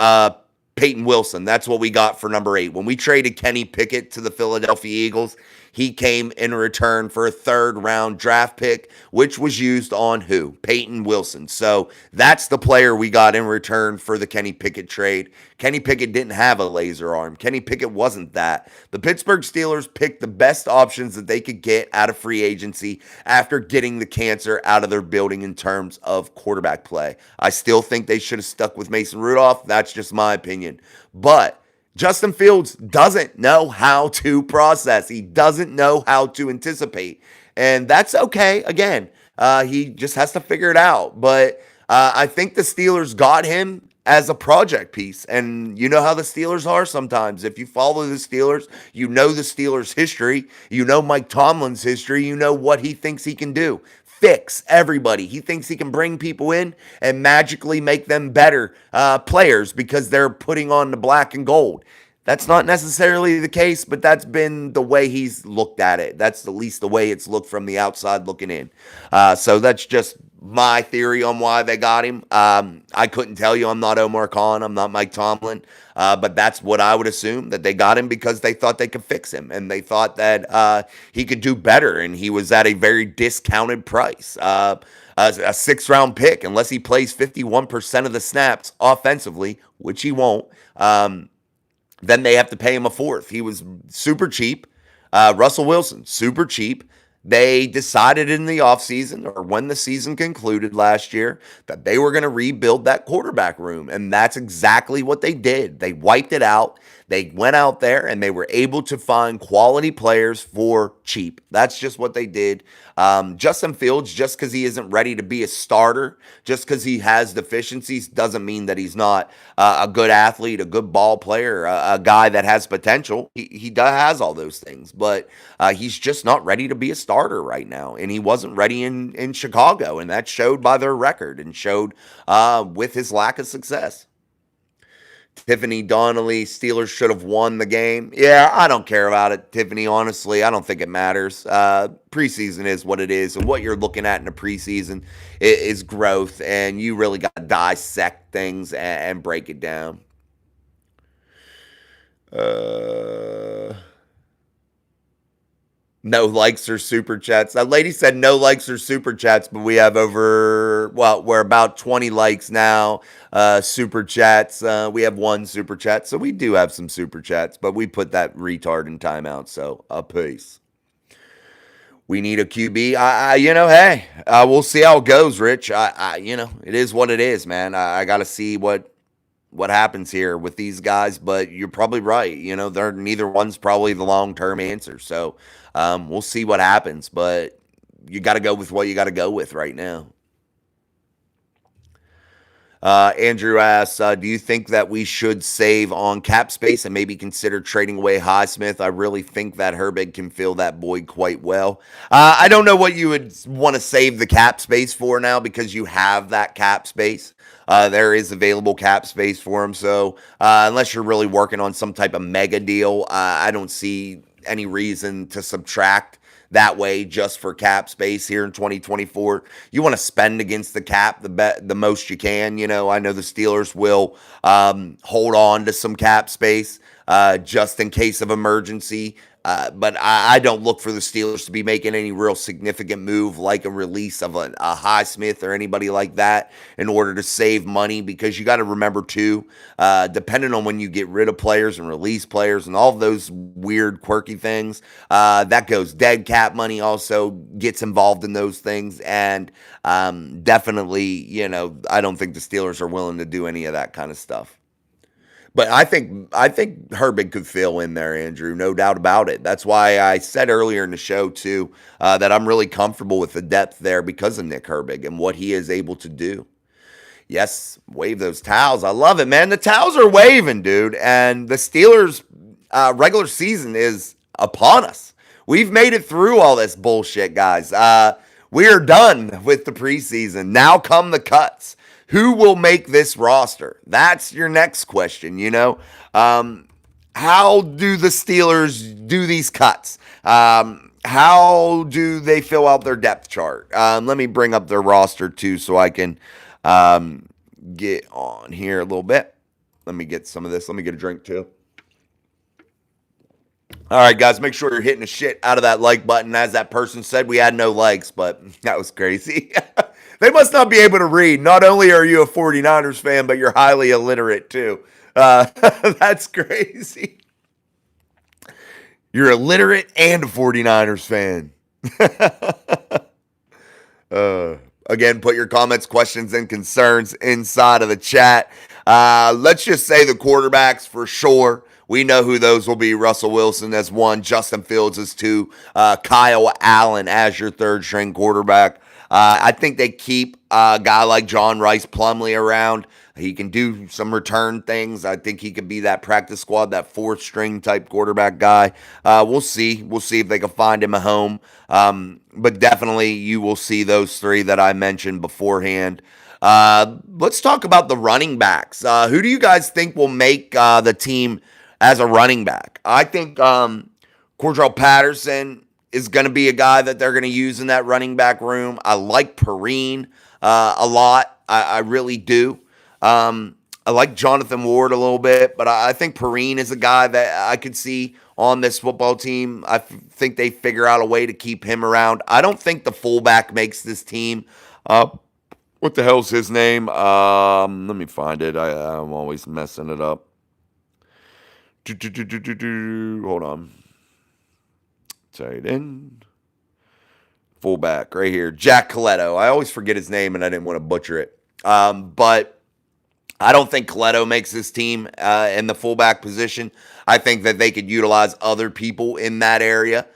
Peyton Wilson. That's what we got for number 8. When we traded Kenny Pickett to the Philadelphia Eagles, he came in return for a 3rd-round draft pick, which was used on who? Peyton Wilson. So that's the player we got in return for the Kenny Pickett trade. Kenny Pickett didn't have a laser arm. Kenny Pickett wasn't that. The Pittsburgh Steelers picked the best options that they could get out of free agency after getting the cancer out of their building in terms of quarterback play. I still think they should have stuck with Mason Rudolph. That's just my opinion. But Justin Fields doesn't know how to process. He doesn't know how to anticipate. And that's okay. Again, he just has to figure it out. But I think the Steelers got him as a project piece. And you know how the Steelers are sometimes. If you follow the Steelers, you know the Steelers' history. You know Mike Tomlin's history. You know what he thinks he can do. Fix everybody. He thinks he can bring people in and magically make them better players because they're putting on the black and gold. That's not necessarily the case, but that's been the way he's looked at it. That's at least the way it's looked from the outside looking in. So that's just my theory on why they got him. I couldn't tell you. I'm not Omar Khan. I'm not Mike Tomlin. But that's what I would assume, that they got him because they thought they could fix him. And they thought that he could do better. And he was at a very discounted price. A 6th-round pick, unless he plays 51% of the snaps offensively, which he won't. Then they have to pay him a 4th. He was super cheap. Russell Wilson, super cheap. They decided in the offseason, or when the season concluded last year, that they were going to rebuild that quarterback room. And that's exactly what they did. They wiped it out. They went out there and they were able to find quality players for cheap. That's just what they did. Justin Fields, just because he isn't ready to be a starter, just because he has deficiencies, doesn't mean that he's not a good athlete, a good ball player, a guy that has potential. He has all those things, but he's just not ready to be a starter right now. And he wasn't ready in Chicago, and that showed by their record and showed with his lack of success. Tiffany Donnelly, Steelers should have won the game. Yeah, I don't care about it, Tiffany, honestly. I don't think it matters. Preseason is what it is, and what you're looking at in the preseason is growth, and you really got to dissect things and break it down. No likes or super chats. That lady said no likes or super chats, but we have we're about 20 likes now. Super chats. We have 1 super chat, so we do have some super chats, but we put that retard in timeout, so peace. We need a QB. Hey, we'll see how it goes, Rich. It is what it is, man. I got to see what happens here with these guys, but you're probably right. Neither one's probably the long-term answer. So we'll see what happens, but you got to go with what you got to go with right now. Andrew asks, do you think that we should save on cap space and maybe consider trading away Highsmith? I really think that Herbig can fill that void quite well. I don't know what you would want to save the cap space for now, because you have that cap space. There is available cap space for him. So unless you're really working on some type of mega deal, I don't see any reason to subtract that way just for cap space here in 2024. You want to spend against the cap the most you can. I know the Steelers will hold on to some cap space just in case of emergency. But I don't look for the Steelers to be making any real significant move like a release of a Highsmith or anybody like that in order to save money, because you got to remember too, depending on when you get rid of players and release players and all those weird quirky things, that goes dead cap money also gets involved in those things. And definitely, I don't think the Steelers are willing to do any of that kind of stuff. But I think Herbig could fill in there, Andrew. No doubt about it. That's why I said earlier in the show too, that I'm really comfortable with the depth there because of Nick Herbig and what he is able to do. Yes, wave those towels. I love it, man. The towels are waving, dude. And the Steelers' regular season is upon us. We've made it through all this bullshit, guys. We are done with the preseason. Now come the cuts. Who will make this roster? That's your next question, How do the Steelers do these cuts? How do they fill out their depth chart? Let me bring up their roster, too, so I can get on here a little bit. Let me get some of this. Let me get a drink, too. All right, guys, make sure you're hitting the shit out of that like button. As that person said, we had no likes, but that was crazy. They must not be able to read. Not only are you a 49ers fan, but you're highly illiterate, too. That's crazy. You're illiterate and a 49ers fan. Again, put your comments, questions, and concerns inside of the chat. Let's just say the quarterbacks for sure. We know who those will be. Russell Wilson as one, Justin Fields as two, Kyle Allen as your third string quarterback. I think they keep a guy like John Rice Plumlee around. He can do some return things. I think he could be that practice squad, that fourth string type quarterback guy. We'll see. We'll see if they can find him a home. But definitely you will see those three that I mentioned beforehand. Let's talk about the running backs. Who do you guys think will make the team as a running back? I think Cordell Patterson is going to be a guy that they're going to use in that running back room. I like Perrine a lot. I really do. I like Jonathan Ward a little bit, but I think Perrine is a guy that I could see on this football team. I think they figure out a way to keep him around. I don't think the fullback makes this team. What the hell's his name? Let me find it. I'm always messing it up. Hold on. Tight end. Fullback right here. Jack Coletto. I always forget his name and I didn't want to butcher it. But I don't think Coletto makes this team in the fullback position. I think that they could utilize other people in that area.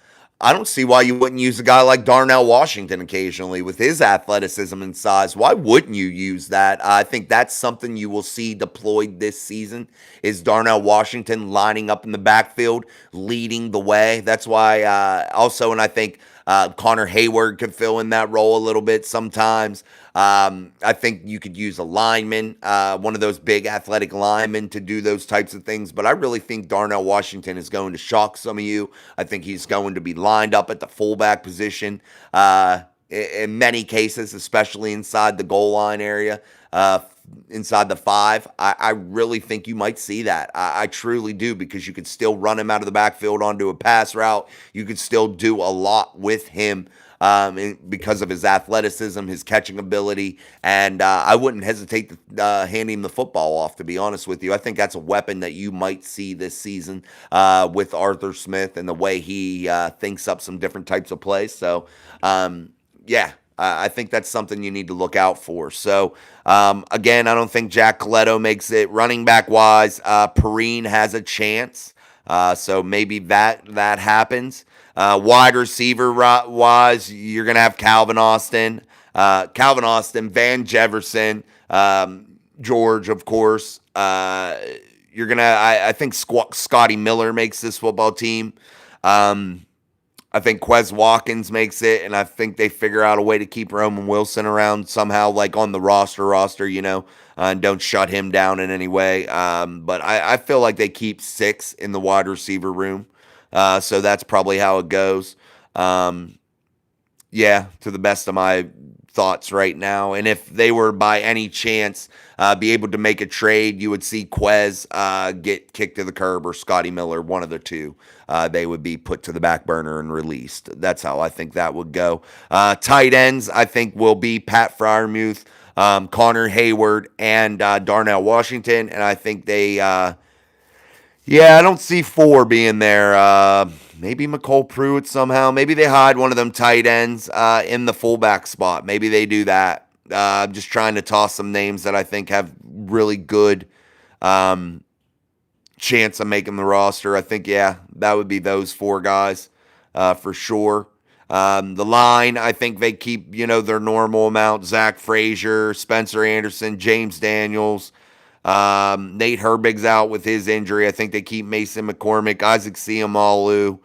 I don't see why you wouldn't use a guy like Darnell Washington occasionally with his athleticism and size. Why wouldn't you use that? I think that's something you will see deployed this season is Darnell Washington lining up in the backfield, leading the way. That's why also, and I think Connor Hayward could fill in that role a little bit sometimes. I think you could use a lineman, one of those big athletic linemen to do those types of things. But I really think Darnell Washington is going to shock some of you. I think he's going to be lined up at the fullback position in many cases, especially inside the goal line area, inside the 5. I really think you might see that. I truly do, because you could still run him out of the backfield onto a pass route. You could still do a lot with him because of his athleticism, his catching ability, and I wouldn't hesitate to hand him the football off, to be honest with you. I think that's a weapon that you might see this season with Arthur Smith and the way he thinks up some different types of plays. So, yeah. I think that's something you need to look out for. So, again, I don't think Jack Coletto makes it. Running back-wise, Perrine has a chance. So maybe that happens. Wide receiver-wise, you're going to have Calvin Austin, Van Jefferson, George, of course. You're going to, I think Scotty Miller makes this football team. I think Quez Watkins makes it, and I think they figure out a way to keep Roman Wilson around somehow, like on the roster, and don't shut him down in any way. But I feel like they keep 6 in the wide receiver room. So that's probably how it goes. Yeah, to the best of my thoughts right now. And if they were by any chance be able to make a trade, you would see Quez get kicked to the curb or Scotty Miller, one of the two. They would be put to the back burner and released. That's how I think that would go. Tight ends, I think, will be Pat Fryermuth, Connor Hayward, and Darnell Washington. And I think they, yeah, I don't see four being there. Maybe McCole Pruitt somehow. Maybe they hide one of them tight ends in the fullback spot. Maybe they do that. I'm just trying to toss some names that I think have really good chance of making the roster. I think, yeah, that would be those four guys for sure. The line, I think they keep, their normal amount. Zach Frazier, Spencer Anderson, James Daniels. Nate Herbig's out with his injury. I think they keep Mason McCormick, Isaac Seumalo,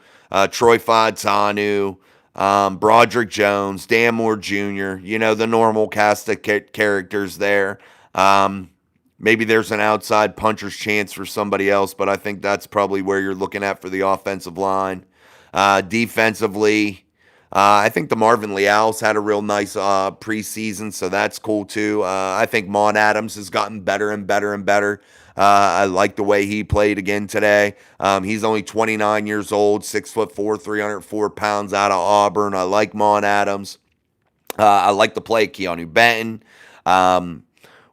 Troy Fautanu, Broderick Jones, Dan Moore Jr., the normal cast of characters there. Maybe there's an outside puncher's chance for somebody else, but I think that's probably where you're looking at for the offensive line. Defensively, I think the Marvin Leal's had a real nice preseason, so that's cool too. I think Mon Adams has gotten better and better and better. I like the way he played again today. He's only 29 years old, 6'4", 304 pounds out of Auburn. I like Mon Adams. I like the play of Keanu Benton.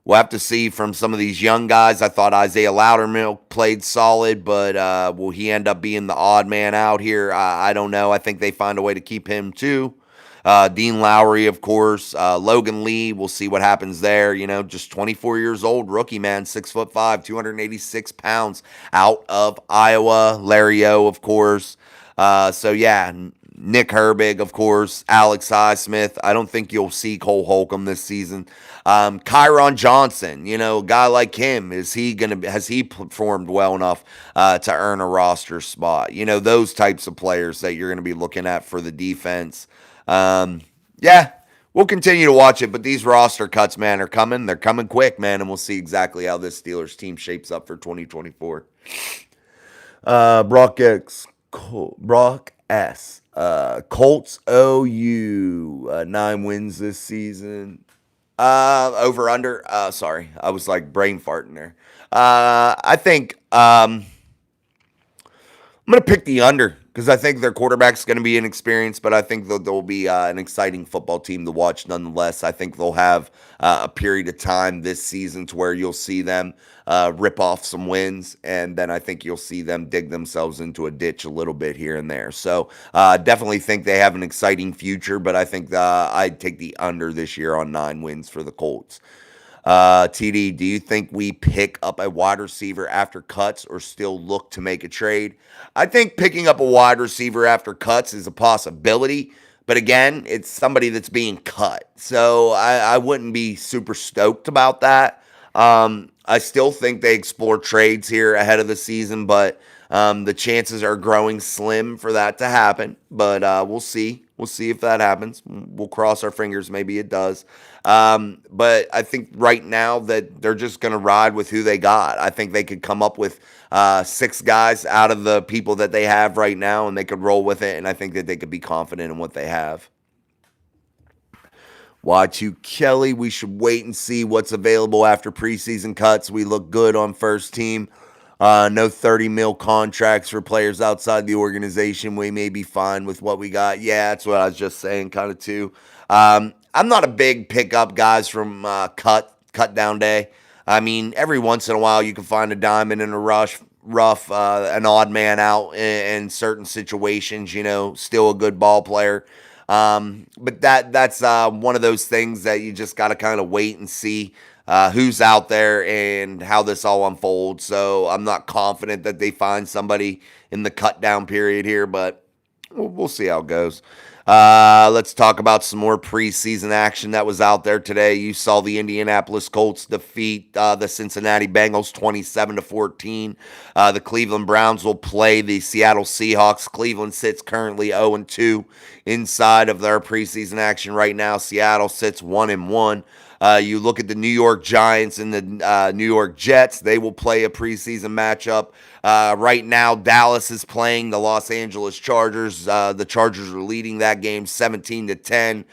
We'll have to see from some of these young guys. I thought Isaiah Loudermilk played solid, but will he end up being the odd man out here? I don't know. I think they find a way to keep him too. Dean Lowry, of course. Logan Lee, we'll see what happens there. Just 24 years old, rookie man, 6'5", 286 pounds, out of Iowa. Larry O, of course. So yeah, Nick Herbig, of course. Alex Highsmith. I don't think you'll see Cole Holcomb this season. Kyron Johnson, a guy like him, has he performed well enough to earn a roster spot? Those types of players that you're going to be looking at for the defense. Yeah, we'll continue to watch it, but these roster cuts, man, are coming. They're coming quick, man, and we'll see exactly how this Steelers team shapes up for 2024. Brock S. Colts OU, 9 wins this season. Over under. Sorry, I was like brain farting there. I think I'm gonna pick the under because I think their quarterback's going to be inexperienced, but I think they'll be an exciting football team to watch nonetheless. I think they'll have a period of time this season to where you'll see them rip off some wins, and then I think you'll see them dig themselves into a ditch a little bit here and there. So definitely think they have an exciting future, but I think I'd take the under this year on 9 wins for the Colts. TD, do you think we pick up a wide receiver after cuts or still look to make a trade? I think picking up a wide receiver after cuts is a possibility, but again, it's somebody that's being cut. So I wouldn't be super stoked about that. I still think they explore trades here ahead of the season, but the chances are growing slim for that to happen. But we'll see. We'll see if that happens. We'll cross our fingers. Maybe it does. But I think right now that they're just going to ride with who they got. I think they could come up with 6 guys out of the people that they have right now, and they could roll with it. And I think that they could be confident in what they have. Y2 Kelly, we should wait and see what's available after preseason cuts. We look good on first team. No 30 mil contracts for players outside the organization. We may be fine with what we got. Yeah, that's what I was just saying kind of too. I'm not a big pickup guys from cut down day. I mean, every once in a while you can find a diamond in a rough, an odd man out in certain situations, still a good ball player. But that's one of those things that you just got to kind of wait and see who's out there and how this all unfolds. So I'm not confident that they find somebody in the cut down period here, but we'll see how it goes. Let's talk about some more preseason action that was out there today. You saw the Indianapolis Colts defeat the Cincinnati Bengals 27-14. The Cleveland Browns will play the Seattle Seahawks. Cleveland sits currently 0-2 inside of their preseason action right now. Seattle sits 1-1. You look at the New York Giants and the New York Jets, they will play a preseason matchup. Right now, Dallas is playing the Los Angeles Chargers. The Chargers are leading that game 17-10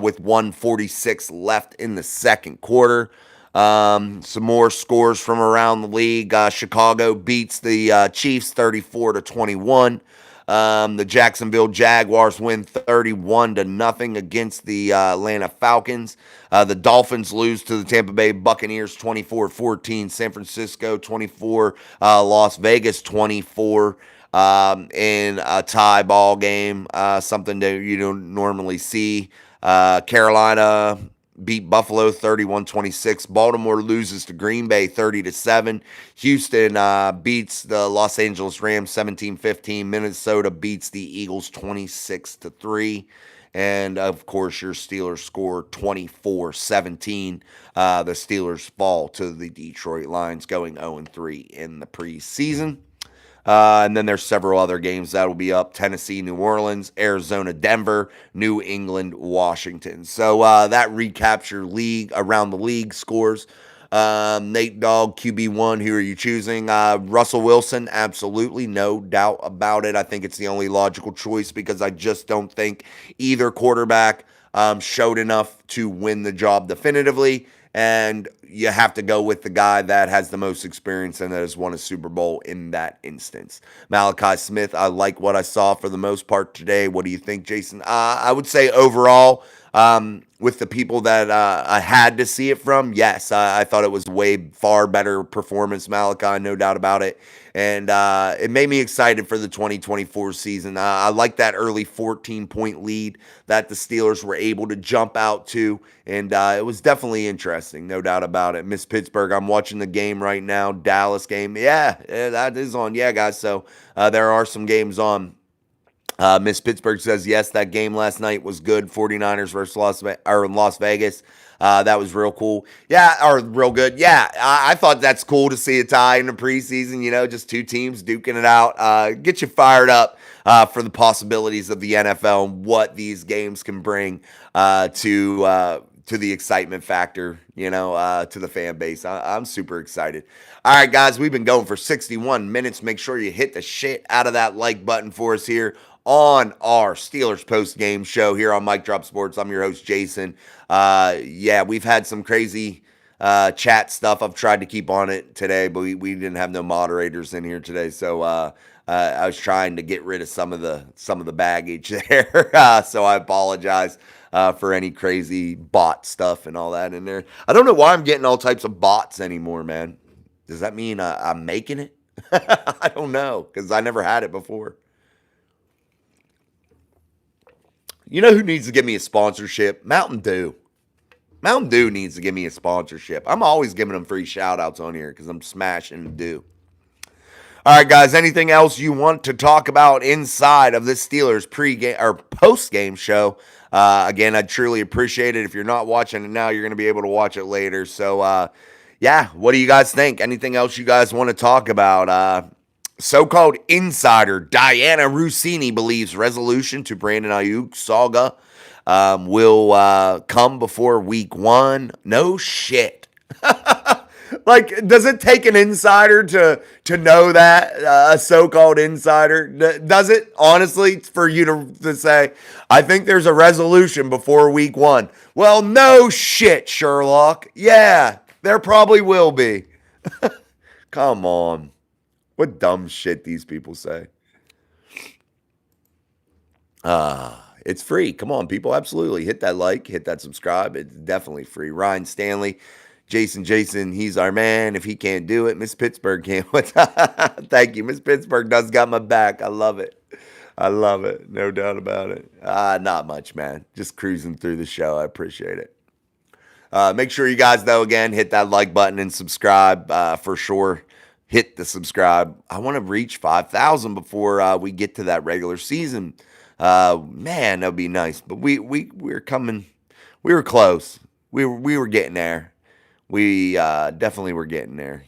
with 146 left in the second quarter. Some more scores from around the league. Chicago beats the Chiefs 34-21. The Jacksonville Jaguars win 31-0 against the Atlanta Falcons. The Dolphins lose to the Tampa Bay Buccaneers 24-14. San Francisco 24. Las Vegas 24. In a tie ball game, something that you don't normally see. Carolina beat Buffalo 31-26. Baltimore loses to Green Bay 30-7. Houston beats the Los Angeles Rams 17-15. Minnesota beats the Eagles 26-3. And of course, your Steelers score 24-17. The Steelers fall to the Detroit Lions, going 0-3 in the preseason. And then there's several other games that will be up: Tennessee, New Orleans, Arizona, Denver, New England, Washington. So that recaps your league around the league scores. Nate Dogg, QB1, who are you choosing? Russell Wilson, absolutely, no doubt about it. I think it's the only logical choice because I just don't think either quarterback showed enough to win the job definitively. And you have to go with the guy that has the most experience and that has won a Super Bowl in that instance. Malachi Smith, I like what I saw for the most part today. What do you think, Jason? I would say overall, with the people that I had to see it from, yes, I thought it was way far better performance, Malachi, no doubt about it. And it made me excited for the 2024 season. I like that early 14-point lead that the Steelers were able to jump out to. And it was definitely interesting, no doubt about it. Miss Pittsburgh, I'm watching the game right now. Dallas game. Yeah, that is on. Yeah, guys. So there are some games on. Miss Pittsburgh says, yes, that game last night was good. 49ers versus Las Vegas. That was real cool. Yeah, or real good. Yeah, I thought that's cool to see a tie in the preseason, just two teams duking it out. Get you fired up for the possibilities of the NFL and what these games can bring to the excitement factor, to the fan base. I'm super excited. All right, guys, we've been going for 61 minutes. Make sure you hit the shit out of that like button for us here on our Steelers post-game show here on Mic Drop Sports. I'm your host, Jason. Yeah, we've had some crazy chat stuff. I've tried to keep on it today, but we didn't have no moderators in here today, so I was trying to get rid of some of the baggage there. So I apologize for any crazy bot stuff and all that in there. I don't know why I'm getting all types of bots anymore, man. Does that mean I'm making it? I don't know, because I never had it before. You know who needs to give me a sponsorship? Mountain Dew. Mountain Dew needs to give me a sponsorship. I'm always giving them free shout outs on here because I'm smashing the Dew. All right, guys, anything else you want to talk about inside of this Steelers pre-game or post-game show? Again, I'd truly appreciate it. If you're not watching it now, you're going to be able to watch it later. So, yeah, what do you guys think? Anything else you guys want to talk about? So-called insider Diana Rossini believes resolution to Brandon Ayuk saga will come before week 1. No shit. Like, does it take an insider to know that, a so-called insider? Does it, honestly, for you to say, I think there's a resolution before week 1? Well, no shit, Sherlock. Yeah, there probably will be. Come on. What dumb shit these people say. It's free. Come on, people. Absolutely. Hit that like, hit that subscribe. It's definitely free. Ryan Stanley, Jason, he's our man. If he can't do it, Miss Pittsburgh can't. Thank you. Miss Pittsburgh does got my back. I love it. No doubt about it. Not much, man. Just cruising through the show. I appreciate it. Make sure you guys, though, again, hit that like button and subscribe for sure. Hit the subscribe. I want to reach 5,000 before we get to that regular season. Man, that'd be nice. But we're coming. We were close. We were getting there. We definitely were getting there.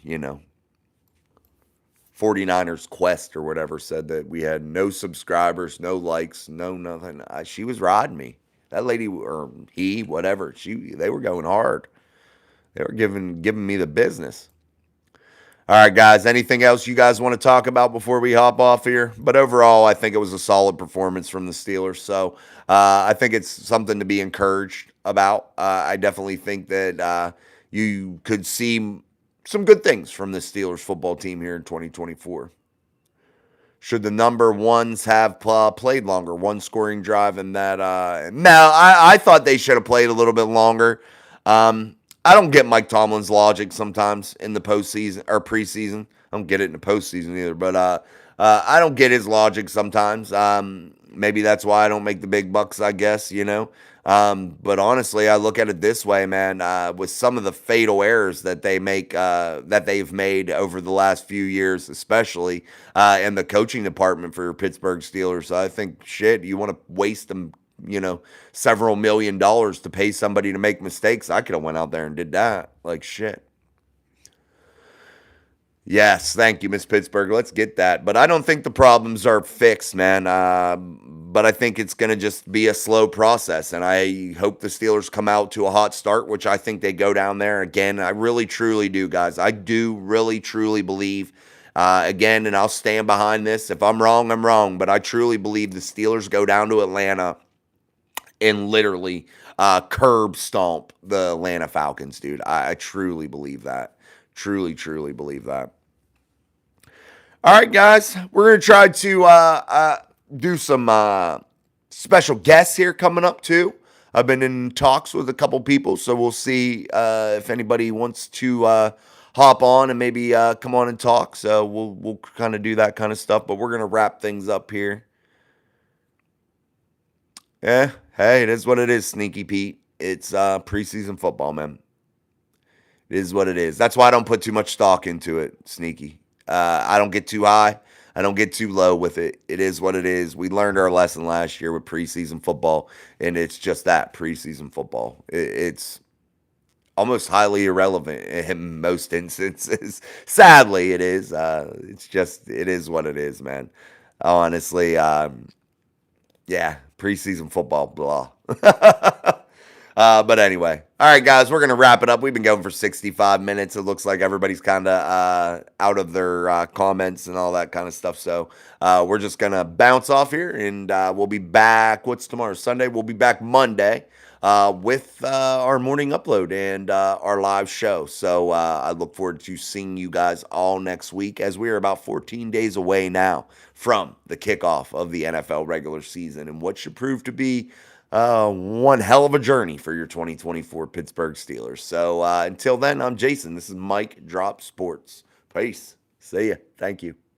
49ers Quest or whatever said that we had no subscribers, no likes, no nothing. She was riding me. That lady or he, whatever, they were going hard. They were giving me the business. All right, guys. Anything else you guys want to talk about before we hop off here? But overall, I think it was a solid performance from the Steelers. So I think it's something to be encouraged about. I definitely think that you could see some good things from the Steelers football team here in 2024. Should the number ones have played longer? One scoring drive and that. No, I thought they should have played a little bit longer. I don't get Mike Tomlin's logic sometimes in the postseason or preseason. I don't get it in the postseason either, but I don't get his logic sometimes. Maybe that's why I don't make the big bucks, I guess, you know. But honestly, I look at it this way, man. With some of the fatal errors that they've made over the last few years, especially in the coaching department for your Pittsburgh Steelers, I think shit, you want to waste them, several $1,000,000 to pay somebody to make mistakes. I could have went out there and did that. Like shit. Yes, thank you, Miss Pittsburgh. Let's get that. But I don't think the problems are fixed, man. But I think it's going to just be a slow process. And I hope the Steelers come out to a hot start, which I think they go down there again. I really, truly do, guys. I do really, truly believe, again, and I'll stand behind this. If I'm wrong, I'm wrong. But I truly believe the Steelers go down to Atlanta and literally curb stomp the Atlanta Falcons, dude. I truly believe that. Truly, truly believe that. All right, guys, we're going to try to do some special guests here coming up, too. I've been in talks with a couple people, so we'll see if anybody wants to hop on and maybe come on and talk. So we'll kind of do that kind of stuff, but we're going to wrap things up here. Yeah, hey, it is what it is, Sneaky Pete. It's preseason football, man. It is what it is. That's why I don't put too much stock into it, Sneaky. I don't get too high. I don't get too low with it. It is what it is. We learned our lesson last year with preseason football, and it's just that preseason football. It's almost highly irrelevant in most instances. Sadly, it is. It is what it is, man. Honestly, yeah, preseason football, blah. But anyway, all right, guys, we're going to wrap it up. We've been going for 65 minutes. It looks like everybody's kind of out of their comments and all that kind of stuff. So we're just going to bounce off here, and we'll be back. What's tomorrow? Sunday. We'll be back Monday with our morning upload and our live show. So I look forward to seeing you guys all next week, as we are about 14 days away now from the kickoff of the NFL regular season, and what should prove to be one hell of a journey for your 2024 Pittsburgh Steelers. So until then, I'm Jason. This is Mike Drop Sports. Peace. See ya. Thank you.